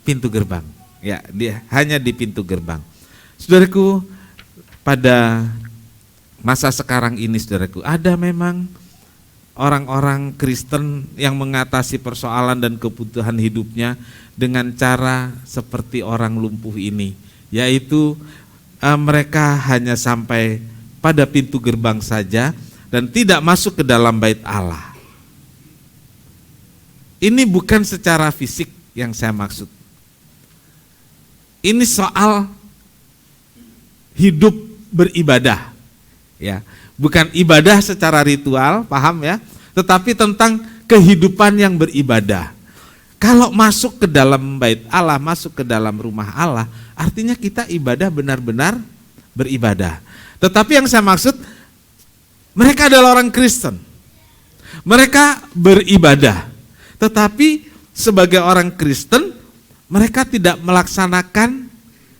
pintu gerbang. Ya, dia hanya di pintu gerbang. Saudaraku, pada masa sekarang ini, saudaraku, ada memang orang-orang Kristen yang mengatasi persoalan dan kebutuhan hidupnya dengan cara seperti orang lumpuh ini, yaitu mereka hanya sampai pada pintu gerbang saja dan tidak masuk ke dalam bait Allah. Ini bukan secara fisik yang saya maksud. ini soal hidup beribadah, ya, bukan ibadah secara ritual, paham ya, tetapi tentang kehidupan yang beribadah. Kalau masuk ke dalam bait Allah, masuk ke dalam rumah Allah, artinya kita ibadah benar-benar beribadah. Tetapi yang saya maksud, mereka adalah orang Kristen, mereka beribadah, tetapi sebagai orang Kristen mereka tidak melaksanakan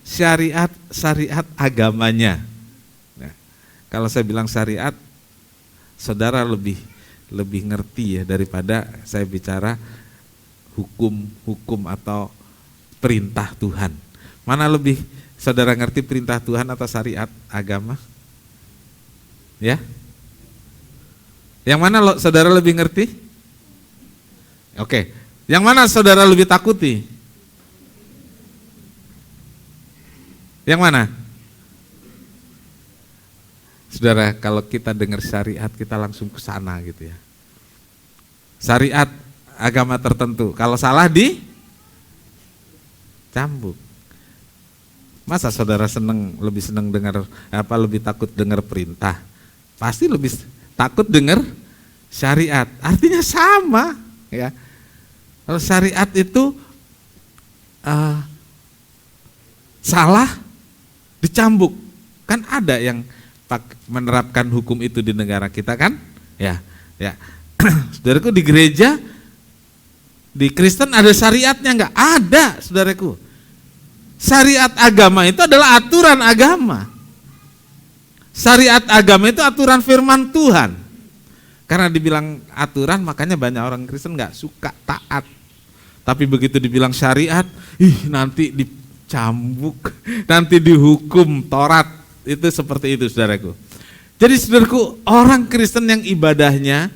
syariat agamanya. Nah, kalau saya bilang syariat, saudara lebih ngerti ya daripada saya bicara hukum atau perintah Tuhan. Mana lebih saudara ngerti, perintah Tuhan atau syariat agama? Ya? Yang mana saudara lebih ngerti? Oke. Yang mana saudara lebih takuti? Yang mana? Saudara, kalau kita dengar syariat, kita langsung ke sana gitu ya. Syariat agama tertentu, kalau salah dicambuk. Masa saudara lebih senang dengar lebih takut dengar perintah? Pasti lebih takut dengar syariat. Artinya sama, ya. Kalau syariat itu salah dicambuk. Kan ada yang menerapkan hukum itu di negara kita kan? Ya. Saudaraku, di gereja, di Kristen ada syariatnya enggak? Ada, saudaraku. Syariat agama itu adalah aturan agama. Syariat agama itu aturan firman Tuhan. Karena dibilang aturan, makanya banyak orang Kristen enggak suka taat. Tapi begitu dibilang syariat, nanti dicambuk, nanti dihukum Taurat. Itu seperti itu, saudaraku. Jadi saudaraku, orang Kristen yang ibadahnya,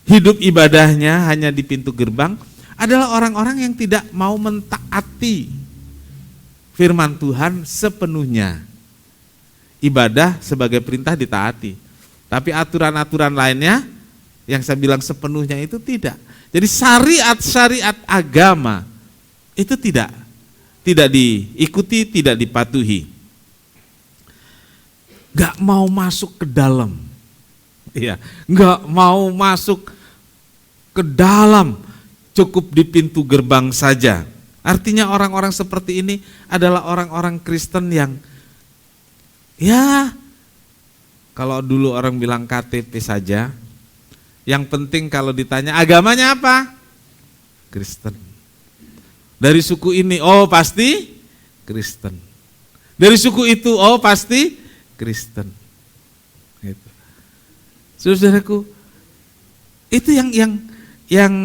hidup ibadahnya hanya di pintu gerbang, adalah orang-orang yang tidak mau mentaati firman Tuhan sepenuhnya. Ibadah sebagai perintah ditaati, tapi aturan-aturan lainnya yang saya bilang sepenuhnya itu tidak. Jadi syariat agama itu tidak diikuti, tidak dipatuhi. Gak mau masuk ke dalam, iya, gak mau masuk ke dalam, cukup di pintu gerbang saja. Artinya orang-orang seperti ini adalah orang-orang Kristen yang, ya, kalau dulu orang bilang KTP saja, yang penting kalau ditanya agamanya apa? Kristen. Dari suku ini, oh pasti Kristen. Dari suku itu, oh pasti Kristen. Gitu. Saudaraku, itu yang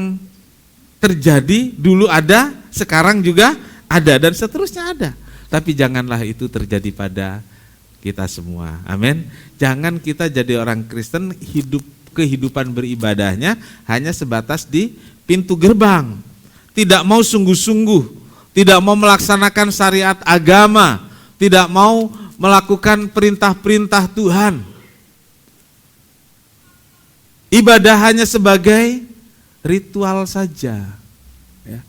terjadi dulu ada, sekarang juga ada, dan seterusnya ada. Tapi janganlah itu terjadi pada kita semua. Amin. Jangan kita jadi orang Kristen kehidupan beribadahnya hanya sebatas di pintu gerbang. Tidak mau sungguh-sungguh, tidak mau melaksanakan syariat agama, tidak mau melakukan perintah-perintah Tuhan. Ibadah hanya sebagai ritual saja, ya,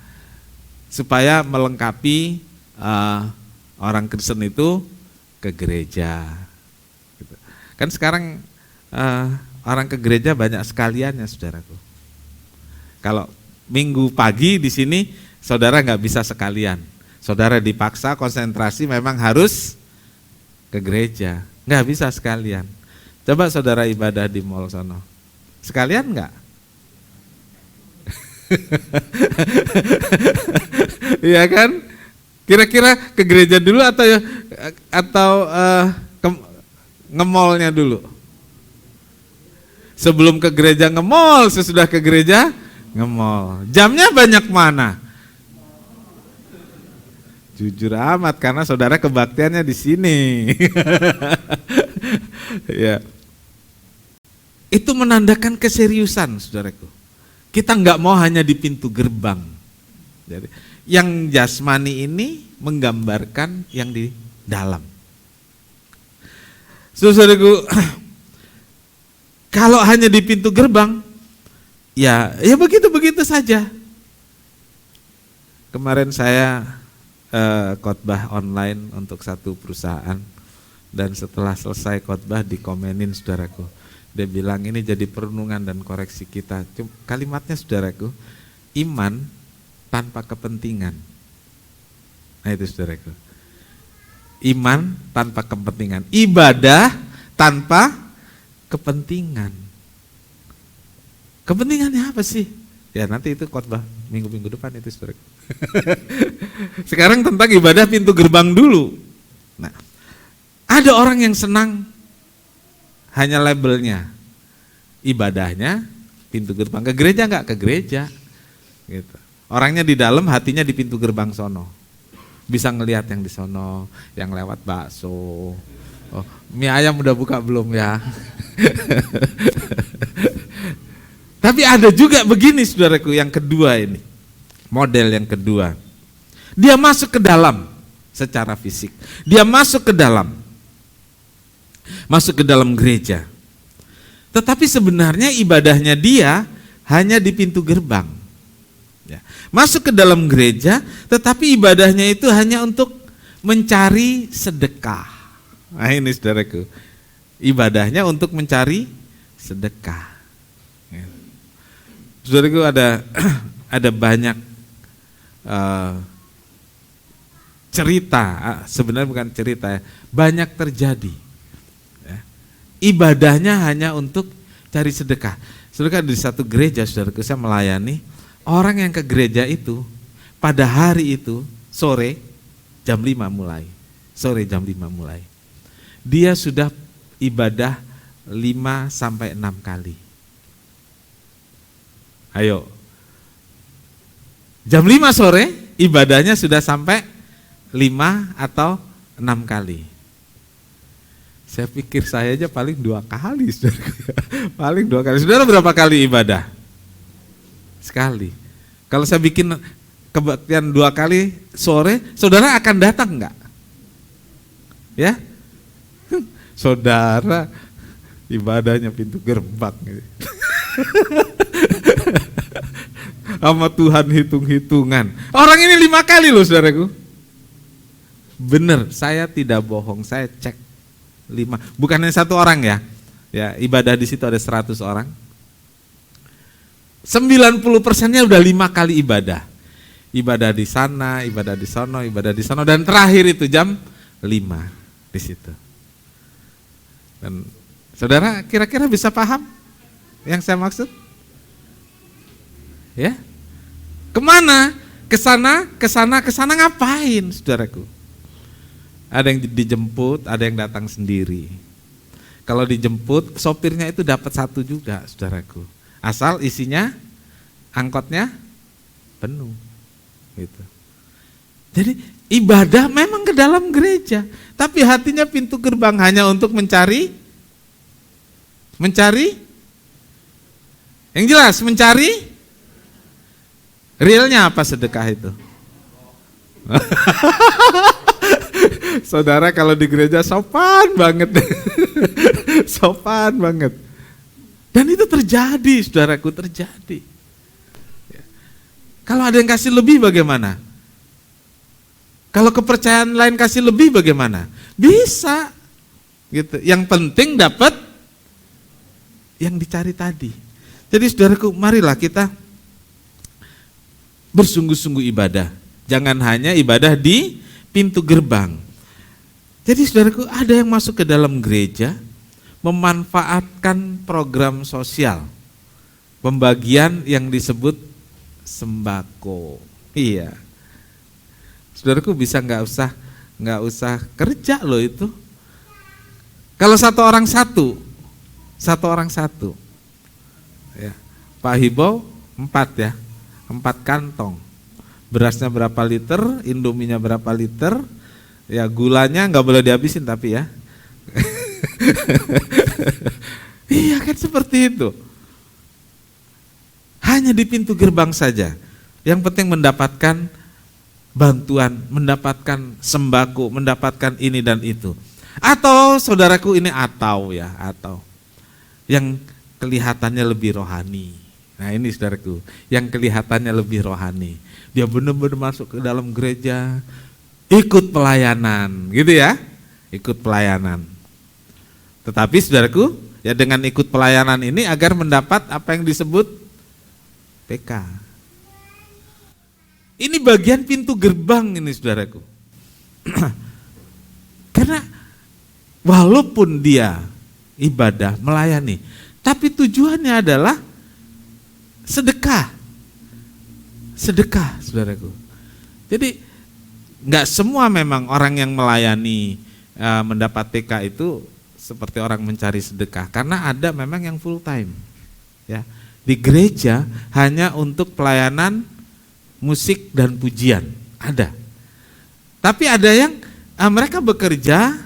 supaya melengkapi orang Kristen itu ke gereja. Gitu. Kan sekarang orang ke gereja banyak sekaliannya, saudaraku. Kalau minggu pagi di sini, saudara nggak bisa sekalian. Saudara dipaksa konsentrasi, memang harus ke gereja, nggak bisa sekalian. Coba saudara ibadah di mall sono, sekalian nggak? Iya kan? Kira-kira ke gereja dulu atau nge-mallnya dulu? Sebelum ke gereja nge-mall, sesudah ke gereja nge-mall. Jamnya banyak mana? Jujur amat, karena saudara kebaktiannya di sini. Ya. Itu menandakan keseriusan, saudaraku. Kita nggak mau hanya di pintu gerbang. Jadi, yang jasmani ini menggambarkan yang di dalam. Saudaraku, kalau hanya di pintu gerbang, ya begitu-begitu saja. Kemarin saya khotbah online untuk satu perusahaan, dan setelah selesai khotbah dikomenin saudaraku. Dia bilang ini jadi perenungan dan koreksi kita. Kalimatnya saudaraku, iman tanpa kepentingan. Nah itu saudaraku, iman tanpa kepentingan, ibadah tanpa kepentingan. Kepentingannya apa sih? Ya nanti itu khotbah minggu-minggu depan itu saudaraku. Sekarang tentang ibadah pintu gerbang dulu. Nah, ada orang yang senang hanya labelnya, ibadahnya pintu gerbang, ke gereja enggak? Ke gereja gitu. Orangnya di dalam, hatinya di pintu gerbang sono. Bisa ngelihat yang di sono, yang lewat bakso. Oh, mie ayam udah buka belum ya? Tapi ada juga begini saudaraku, yang kedua ini. Model yang kedua. Dia masuk ke dalam secara fisik. Dia masuk ke dalam. Masuk ke dalam gereja. Tetapi sebenarnya ibadahnya dia hanya di pintu gerbang. Ya. Masuk ke dalam gereja, tetapi ibadahnya itu hanya untuk mencari sedekah. Nah ini saudaraku, ibadahnya untuk mencari sedekah. Ya. Saudaraku, ada banyak cerita, sebenarnya bukan cerita ya, banyak terjadi. Ya. Ibadahnya hanya untuk cari sedekah. Saudara, di satu gereja saudaraku, saya melayani orang yang ke gereja itu pada hari itu sore jam 5 mulai. Sore jam 5 mulai. Dia sudah ibadah 5 sampai 6 kali. Ayo. Jam 5 sore ibadahnya sudah sampai 5 atau 6 kali. Saya pikir saya aja paling 2 kali, saudara. Paling 2 kali. Saudara berapa kali ibadah? Sekali. Kalau saya bikin kebaktian 2 kali sore, saudara akan datang enggak? Ya? Saudara ibadahnya pintu gerbang. Sama Tuhan hitung-hitungan. Orang ini 5 kali loh saudaraku. Bener, saya tidak bohong, saya cek 5. Bukan hanya 1 orang ya. Ya, ibadah di situ ada 100 orang. 90%-nya udah 5 kali ibadah. Ibadah di sana, ibadah di sono, ibadah di sono, dan terakhir itu jam 5 di situ. Dan saudara kira-kira bisa paham yang saya maksud? Ya? Kemana? Kesana, kesana, kesana ngapain saudaraku? Ada yang dijemput, ada yang datang sendiri. Kalau dijemput, sopirnya itu dapat 1 juga saudaraku. Asal isinya, angkotnya penuh. Gitu. Jadi ibadah memang ke dalam gereja, tapi hatinya pintu gerbang hanya untuk mencari, yang jelas mencari. Realnya apa sedekah itu? Saudara kalau di gereja sopan banget. Sopan banget. Dan itu terjadi, saudaraku, terjadi. Kalau ada yang kasih lebih bagaimana? Kalau kepercayaan lain kasih lebih bagaimana? Bisa. Gitu. Yang penting dapat yang dicari tadi. Jadi saudaraku, marilah kita bersungguh-sungguh ibadah. Jangan hanya ibadah di pintu gerbang. Jadi saudaraku, ada yang masuk ke dalam gereja memanfaatkan program sosial, pembagian yang disebut sembako. Iya. Saudaraku, bisa nggak usah kerja loh itu. Kalau 1 orang 1 orang 1. Ya. Pak Hibau 4 ya. 4 kantong. Berasnya berapa liter, indominya berapa liter, ya gulanya nggak boleh dihabisin tapi ya. Iya kan seperti itu. Hanya di pintu gerbang saja. Yang penting mendapatkan bantuan, mendapatkan sembako, mendapatkan ini dan itu. Atau saudaraku ini atau yang kelihatannya lebih rohani. Nah ini saudaraku, yang kelihatannya lebih rohani. Dia benar-benar masuk ke dalam gereja, ikut pelayanan, gitu ya, ikut pelayanan. Tetapi saudaraku, ya dengan ikut pelayanan ini agar mendapat apa yang disebut PK. Ini bagian pintu gerbang ini saudaraku. Karena walaupun dia ibadah, melayani, tapi tujuannya adalah sedekah. Sedekah, saudaraku. Jadi nggak semua memang orang yang melayani mendapat TK itu seperti orang mencari sedekah, karena ada memang yang full time. Ya, di gereja hanya untuk pelayanan musik dan pujian ada. Tapi ada yang mereka bekerja,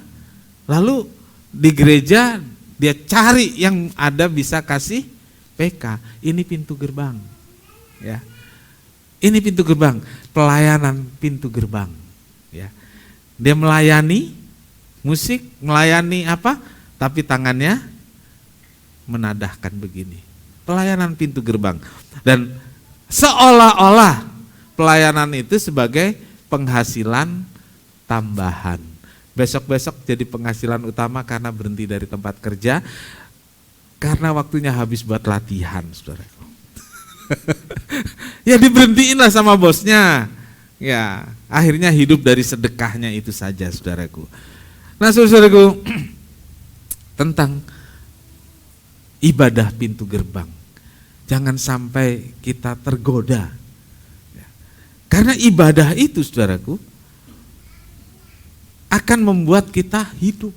lalu di gereja dia cari yang ada bisa kasih PK. Ini pintu gerbang, ya. Ini pintu gerbang, pelayanan pintu gerbang, ya. Dia melayani musik, melayani apa? Tapi tangannya menadahkan begini. Pelayanan pintu gerbang. Dan seolah-olah pelayanan itu sebagai penghasilan tambahan. Besok-besok jadi penghasilan utama karena berhenti dari tempat kerja, karena waktunya habis buat latihan, saudaraku. Ya diberhentiin lah sama bosnya. Ya, akhirnya hidup dari sedekahnya itu saja, saudaraku. Nah, saudaraku, tentang ibadah pintu gerbang, jangan sampai kita tergoda. Karena ibadah itu, saudaraku, akan membuat kita hidup,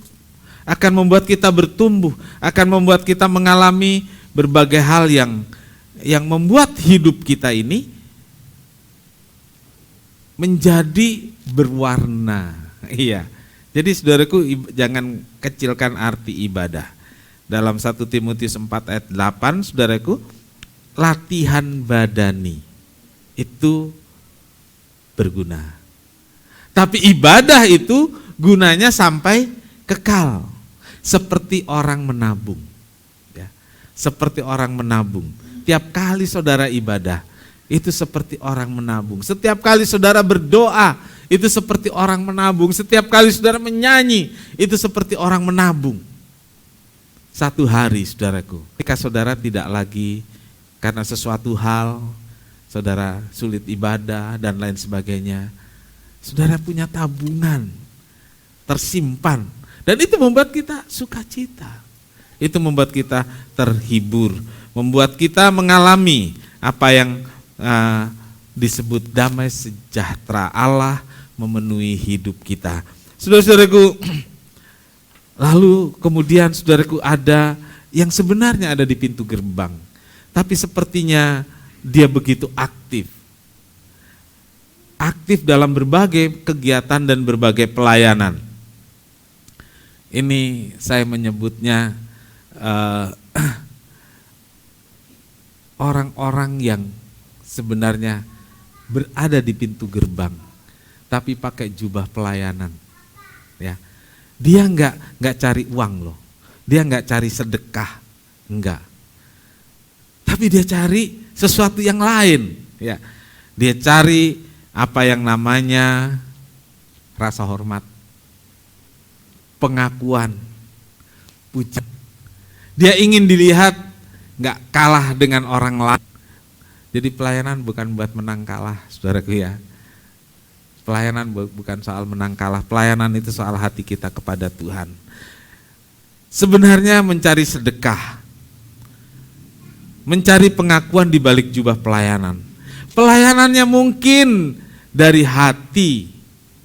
akan membuat kita bertumbuh, akan membuat kita mengalami berbagai hal yang membuat hidup kita ini menjadi berwarna. Iya. Jadi saudaraku, jangan kecilkan arti ibadah. Dalam 1 Timotius 4 ayat 8, saudaraku, latihan badani itu berguna. Tapi ibadah itu gunanya sampai kekal. Seperti orang menabung. Ya. Seperti orang menabung. Tiap kali saudara ibadah, itu seperti orang menabung. Setiap kali saudara berdoa, itu seperti orang menabung. Setiap kali saudara menyanyi, itu seperti orang menabung. Satu hari, saudaraku, ketika saudara tidak lagi karena sesuatu hal, saudara sulit ibadah dan lain sebagainya, saudara punya tabungan tersimpan. Dan itu membuat kita sukacita. Itu membuat kita terhibur, membuat kita mengalami apa yang disebut damai sejahtera Allah memenuhi hidup kita. Saudara-saudaraku, lalu kemudian saudaraku ada yang sebenarnya ada di pintu gerbang, tapi sepertinya dia begitu aktif. Aktif dalam berbagai kegiatan dan berbagai pelayanan. Ini saya menyebutnya orang-orang yang sebenarnya berada di pintu gerbang, tapi pakai jubah pelayanan. Ya, dia nggak cari uang loh, dia nggak cari sedekah, enggak. Tapi dia cari sesuatu yang lain. Ya, dia cari apa yang namanya rasa hormat, pengakuan, pujian. Dia ingin dilihat nggak kalah dengan orang lain. Jadi pelayanan bukan buat menang kalah, saudaraku ya. Pelayanan bukan soal menang kalah, pelayanan itu soal hati kita kepada Tuhan. Sebenarnya mencari sedekah, mencari pengakuan di balik jubah pelayanan. Pelayanannya mungkin dari hati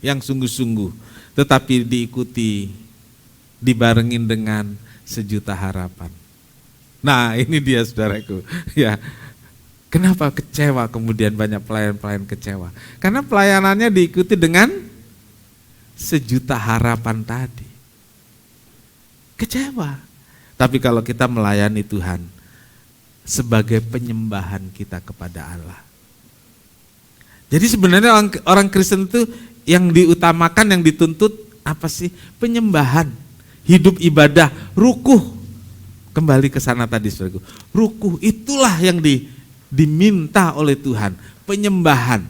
yang sungguh-sungguh, tetapi diikuti, dibarengin dengan sejuta harapan. Nah, ini dia saudaraku. Ya. Kenapa kecewa kemudian banyak pelayan-pelayan kecewa? Karena pelayanannya diikuti dengan sejuta harapan tadi. Kecewa. Tapi kalau kita melayani Tuhan sebagai penyembahan kita kepada Allah. Jadi sebenarnya orang Kristen itu yang diutamakan, yang dituntut apa sih? Penyembahan, hidup ibadah, rukuh. Kembali ke sana tadi saudaraku. Rukuh itulah yang diminta oleh Tuhan, penyembahan.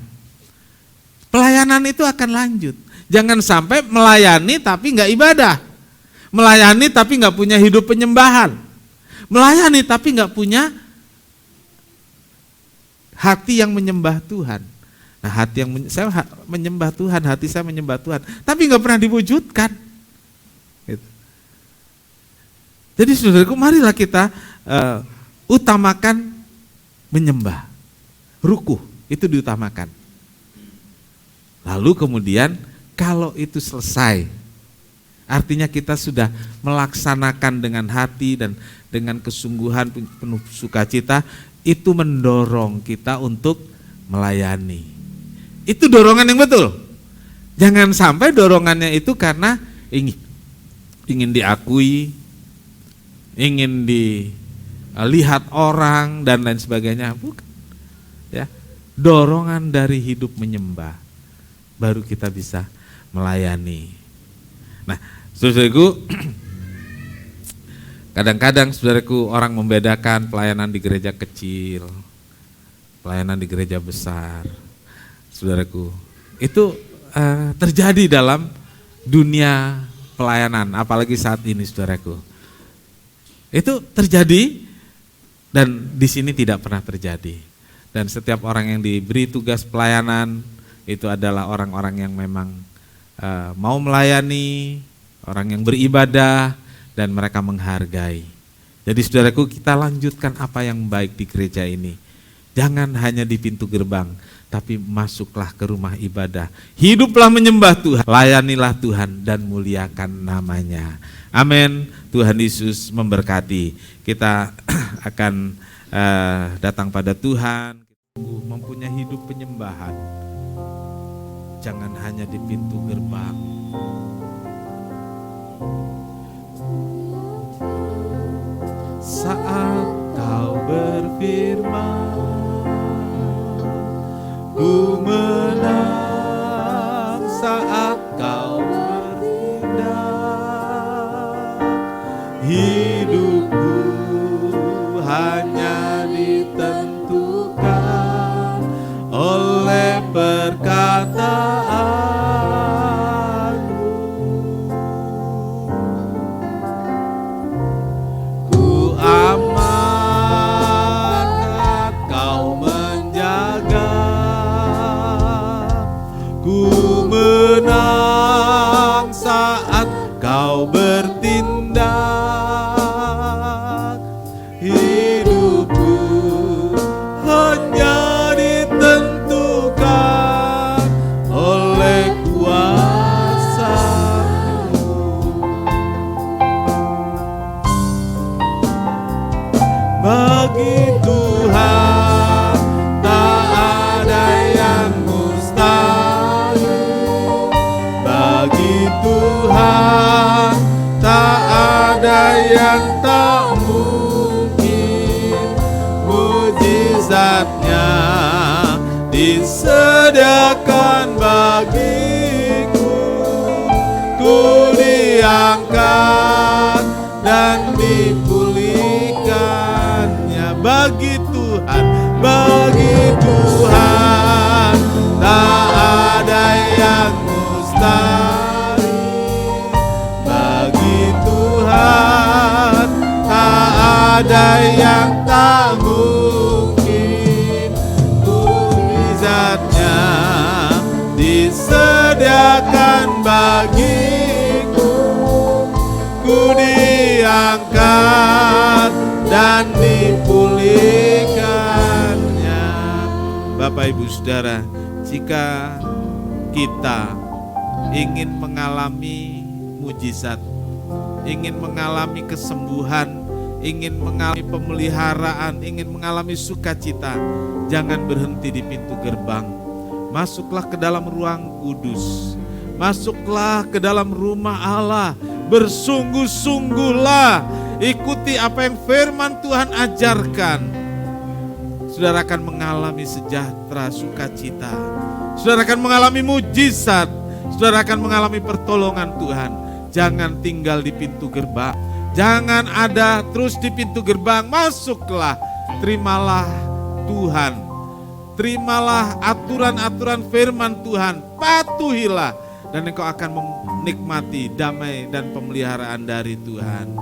Pelayanan itu akan lanjut. Jangan sampai melayani tapi nggak ibadah. Melayani tapi nggak punya hidup penyembahan. Melayani tapi nggak punya hati yang menyembah Tuhan. Nah, hati yang saya menyembah Tuhan, hati saya menyembah Tuhan, tapi nggak pernah diwujudkan. Gitu. Jadi saudaraku, marilah kita utamakan menyembah, rukuh itu diutamakan. Lalu kemudian kalau itu selesai, artinya kita sudah melaksanakan dengan hati dan dengan kesungguhan penuh sukacita, itu mendorong kita untuk melayani. Itu dorongan yang betul. Jangan sampai dorongannya itu karena ingin diakui, ingin dilihat orang dan lain sebagainya. Bukan. Ya, dorongan dari hidup menyembah, baru kita bisa melayani. Nah, saudaraku, kadang-kadang saudaraku orang membedakan pelayanan di gereja kecil, pelayanan di gereja besar. Saudaraku, itu terjadi dalam dunia pelayanan, apalagi saat ini saudaraku. Itu terjadi dan di sini tidak pernah terjadi. Dan setiap orang yang diberi tugas pelayanan itu adalah orang-orang yang memang mau melayani, orang yang beribadah, dan mereka menghargai. Jadi saudaraku, kita lanjutkan apa yang baik di gereja ini. Jangan hanya di pintu gerbang, tapi masuklah ke rumah ibadah. Hiduplah menyembah Tuhan, layanilah Tuhan dan muliakan namanya. Amin. Tuhan Yesus memberkati. Kita akan datang pada Tuhan, mempunyai hidup penyembahan. Jangan hanya di pintu gerbang. Saat kau berfirman, ku menang. Saat kau bertindak, hidupku hanya ditentukan oleh perkataan. Menang saat kau bertindak, hidupku hanya ditentukan oleh kuasa-Mu. Bagi Tuhan tak ada yang mustahil. Bagi Tuhan tak ada yang tak mungkin. Mujizatnya disediakan bagiku. Ku diangkat dan dipulihkannya. Bagi Tuhan tak ada yang mustahil. Bagi Tuhan tak ada yang tak mungkin. Mujizatnya disediakan bagiku. Ku diangkat dan dipulihkannya. Bapak Ibu Saudara, jika kita ingin mengalami mujizat, ingin mengalami kesembuhan, ingin mengalami pemeliharaan, ingin mengalami sukacita, jangan berhenti di pintu gerbang. Masuklah ke dalam ruang kudus, masuklah ke dalam rumah Allah, bersungguh-sungguhlah, ikuti apa yang firman Tuhan ajarkan. Saudara akan mengalami sejahtera, sukacita. Saudara akan mengalami mujizat. Saudara akan mengalami pertolongan Tuhan. Jangan tinggal di pintu gerbang. Jangan ada terus di pintu gerbang. Masuklah, terimalah Tuhan. Terimalah aturan-aturan firman Tuhan. Patuhilah dan engkau akan menikmati damai dan pemeliharaan dari Tuhan.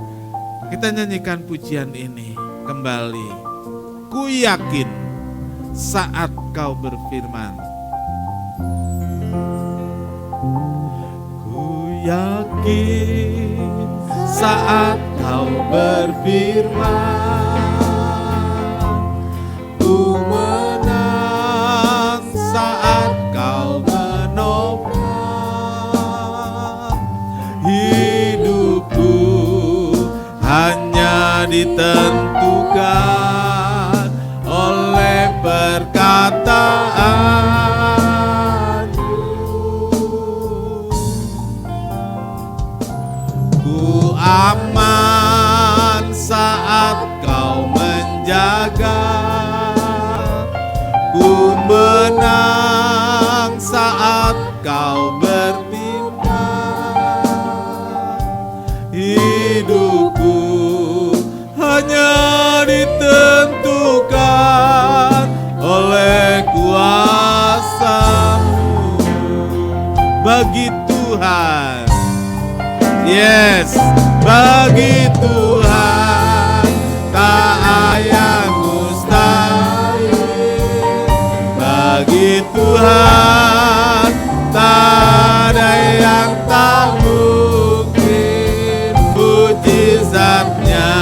Kita nyanyikan pujian ini kembali. Ku yakin saat kau berfirman. Ku yakin saat kau berfirman. Ku menang saat kau menopang. Hidupku hanya ditentukan oleh perkataanmu. Ku aman saat kau menjaga. Ku menang saat kau berpindah. Hidupku hanya ditentukan oleh kuasa-Mu. Bagi Tuhan, yes, bagi Tuhan tak ada mustahil. Bagi Tuhan tak ada yang tak mungkin. Mujizatnya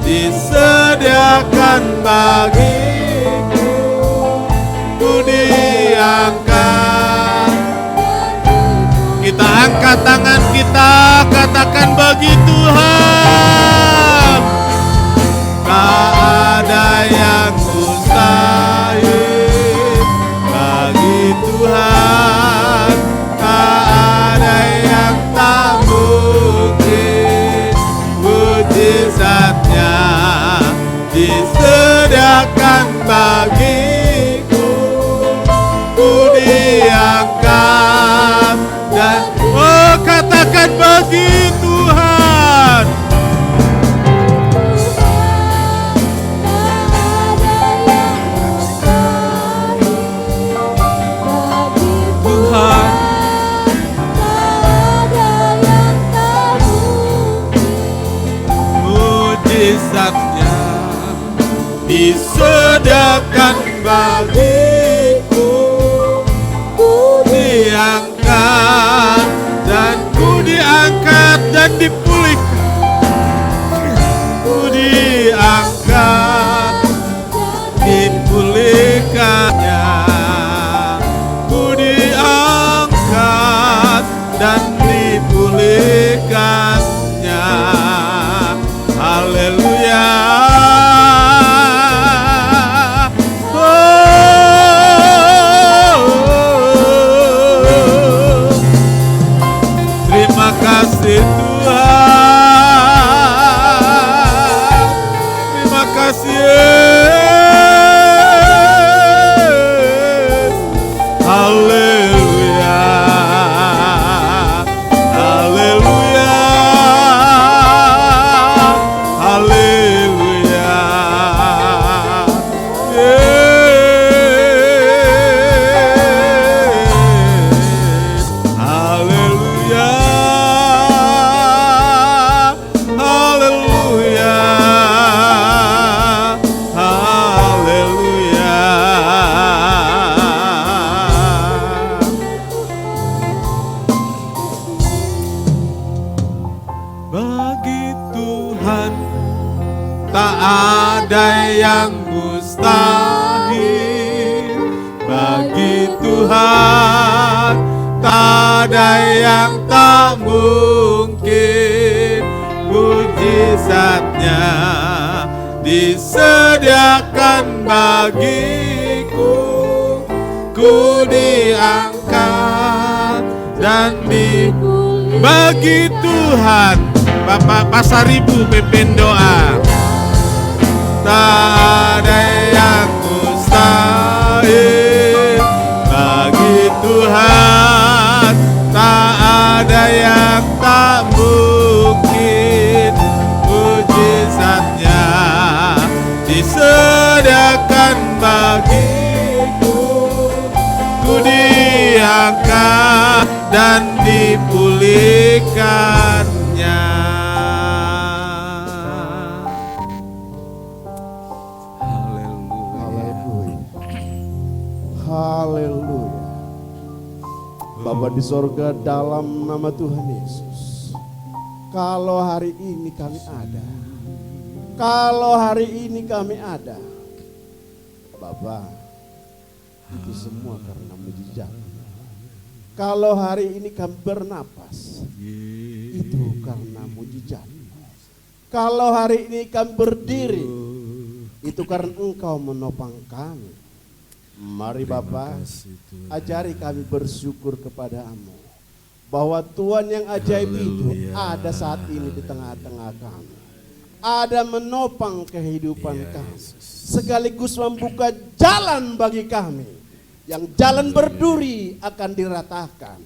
disediakan bagiku. Ku diangkat. Kita angkat tangan kita, katakan bagi Tuhan tak ada yang mustahil. Bagi Tuhan tak ada yang tak mungkin. Mujizatnya disediakan bagiku. Ku diangkat dan katakan bagi Tuhan. Tuhan, mujizatnya disediakan bagiku. Ku diangkat dan ku diangkat dan dipulihkan. Ku diangkat, dipulihkannya. Ku diangkat dan dipulihkannya. Haleluya. Terima kasih Tuhan. Terima kasih Yesus. Haleluya. Haleluya. Haleluya. Yes. Haleluya. Haleluya. Haleluya. Bagi Tuhan tak ada yang mustahil. Bagi Tuhan tak ada yang tak mungkin. Mujizatnya disediakan bagiku. Ku diangkat dan bagi Tuhan. Bapak Pasaribu pimpin doa. Tak ada yang mustahil. Bagi Tuhan tak ada yang tak mungkin. Mujizatnya disediakan bagiku. Ku diangkat bagaikannya. Haleluya. Haleluya. Bapa di sorga, dalam nama Tuhan Yesus, kalau hari ini kami ada, Bapa, itu semua karena mujizat. Kalau hari ini kami bernapas, itu karena mujizat. Kalau hari ini kami berdiri, itu karena Engkau menopang kami. Mari Bapa, ajari kami bersyukur kepada-Mu, bahwa Tuhan yang ajaib itu ada saat ini di tengah-tengah kami. Ada menopang kehidupan kami, sekaligus membuka jalan bagi kami. Yang jalan berduri akan diratakan,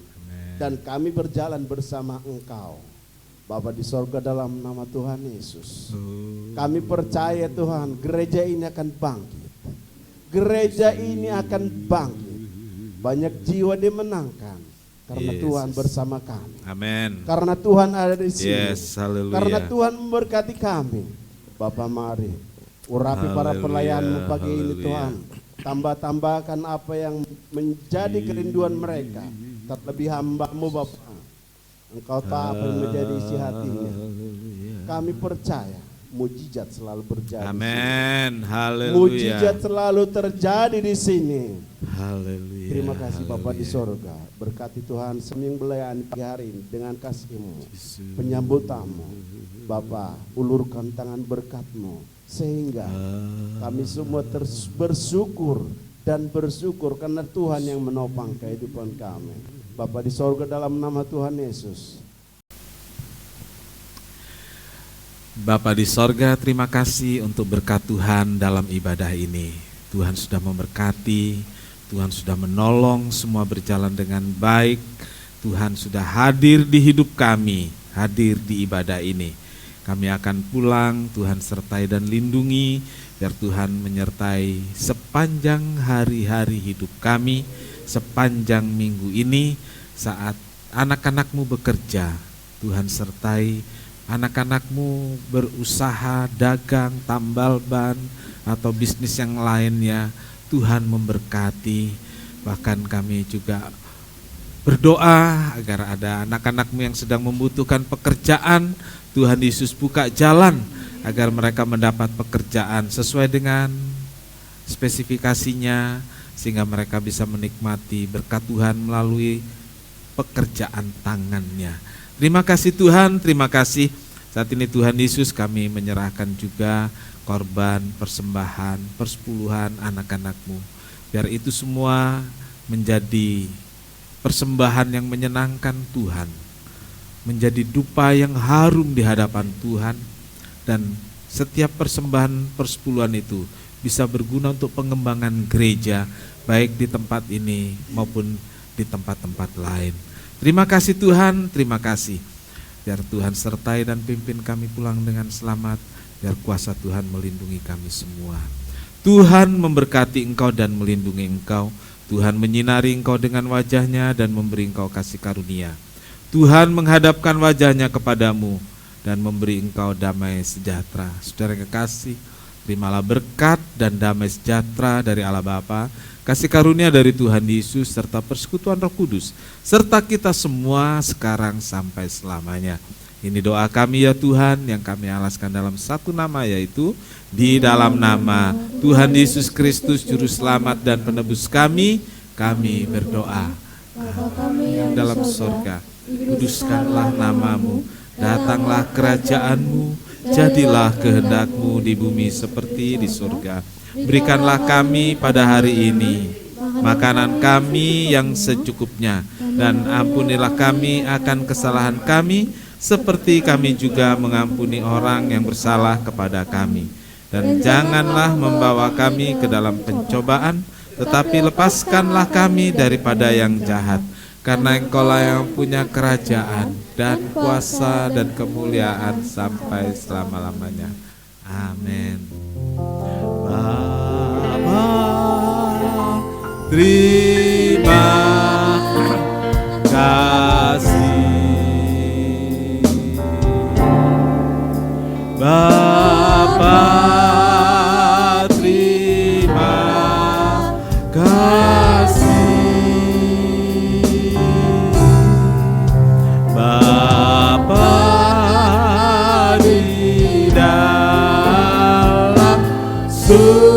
dan kami berjalan bersama Engkau. Bapa di sorga, dalam nama Tuhan Yesus, kami percaya Tuhan, gereja ini akan bangkit. Gereja ini akan bangkit. Banyak jiwa dimenangkan karena Tuhan bersama kami. Amin. Karena Tuhan ada di sini. Yes, haleluya. Karena Tuhan memberkati kami. Bapa, mari urapi para pelayan-Mu pagi ini Tuhan. Tambah-tambahkan apa yang menjadi kerinduan mereka. Terlebih hamba-Mu Bapa. Engkau tahu apa yang menjadi isi hatinya. Kami percaya mujizat selalu berjadi. Amin. Haleluya. Mujizat selalu terjadi di sini. Haleluya. Terima kasih Bapa di sorga. Berkati Tuhan seming belayani pagi hari ini dengan kasih-Mu, penyambutan-Mu. Bapa, ulurkan tangan berkat-Mu sehingga kami semua terus bersyukur dan bersyukur karena Tuhan yang menopang kehidupan kami. Bapa di sorga, dalam nama Tuhan Yesus. Bapa di sorga, terima kasih untuk berkat Tuhan dalam ibadah ini. Tuhan sudah memberkati, Tuhan sudah menolong, semua berjalan dengan baik. Tuhan sudah hadir di hidup kami, hadir di ibadah ini. Kami akan pulang, Tuhan sertai dan lindungi, biar Tuhan menyertai sepanjang hari-hari hidup kami, sepanjang minggu ini. Saat anak-anak-Mu bekerja, Tuhan sertai anak-anak-Mu berusaha, dagang, tambal ban, atau bisnis yang lainnya. Tuhan memberkati. Bahkan kami juga berdoa agar ada anak-anak-Mu yang sedang membutuhkan pekerjaan. Tuhan Yesus buka jalan agar mereka mendapat pekerjaan sesuai dengan spesifikasinya, sehingga mereka bisa menikmati berkat Tuhan melalui pekerjaan tangannya. Terima kasih Tuhan, terima kasih. Saat ini Tuhan Yesus, kami menyerahkan juga korban, persembahan, persepuluhan anak-anak-Mu. Biar itu semua menjadi persembahan yang menyenangkan Tuhan, menjadi dupa yang harum di hadapan Tuhan, dan setiap persembahan persepuluhan itu bisa berguna untuk pengembangan gereja, baik di tempat ini maupun di tempat-tempat lain. Terima kasih Tuhan, terima kasih. Biar Tuhan sertai dan pimpin kami pulang dengan selamat, biar kuasa Tuhan melindungi kami semua. Tuhan memberkati engkau dan melindungi engkau. Tuhan menyinari engkau dengan wajah-Nya dan memberi engkau kasih karunia. Tuhan menghadapkan wajah-Nya kepadamu dan memberi engkau damai sejahtera. Saudara yang kekasih, terimalah berkat dan damai sejahtera dari Allah Bapa, kasih karunia dari Tuhan Yesus, serta persekutuan Roh Kudus, serta kita semua sekarang sampai selamanya. Ini doa kami ya Tuhan, yang kami alaskan dalam satu nama, yaitu di dalam nama Tuhan Yesus Kristus, Juru Selamat dan Penebus kami berdoa. Bapa kami yang Dalam di sorga, surga, kuduskanlah namamu, datanglah kerajaanmu, jadilah kehendak-Mu di bumi seperti di surga. Berikanlah kami pada hari ini makanan kami yang secukupnya, dan ampunilah kami akan kesalahan kami, seperti kami juga mengampuni orang yang bersalah kepada kami. Dan janganlah membawa kami ke dalam pencobaan, tetapi lepaskanlah kami daripada yang jahat. Karena Engkau-lah yang punya kerajaan dan kuasa dan kemuliaan sampai selama-lamanya. Amin. Bapa, terima kasih. Bapa, terima kasih. Bapa di dalam surga,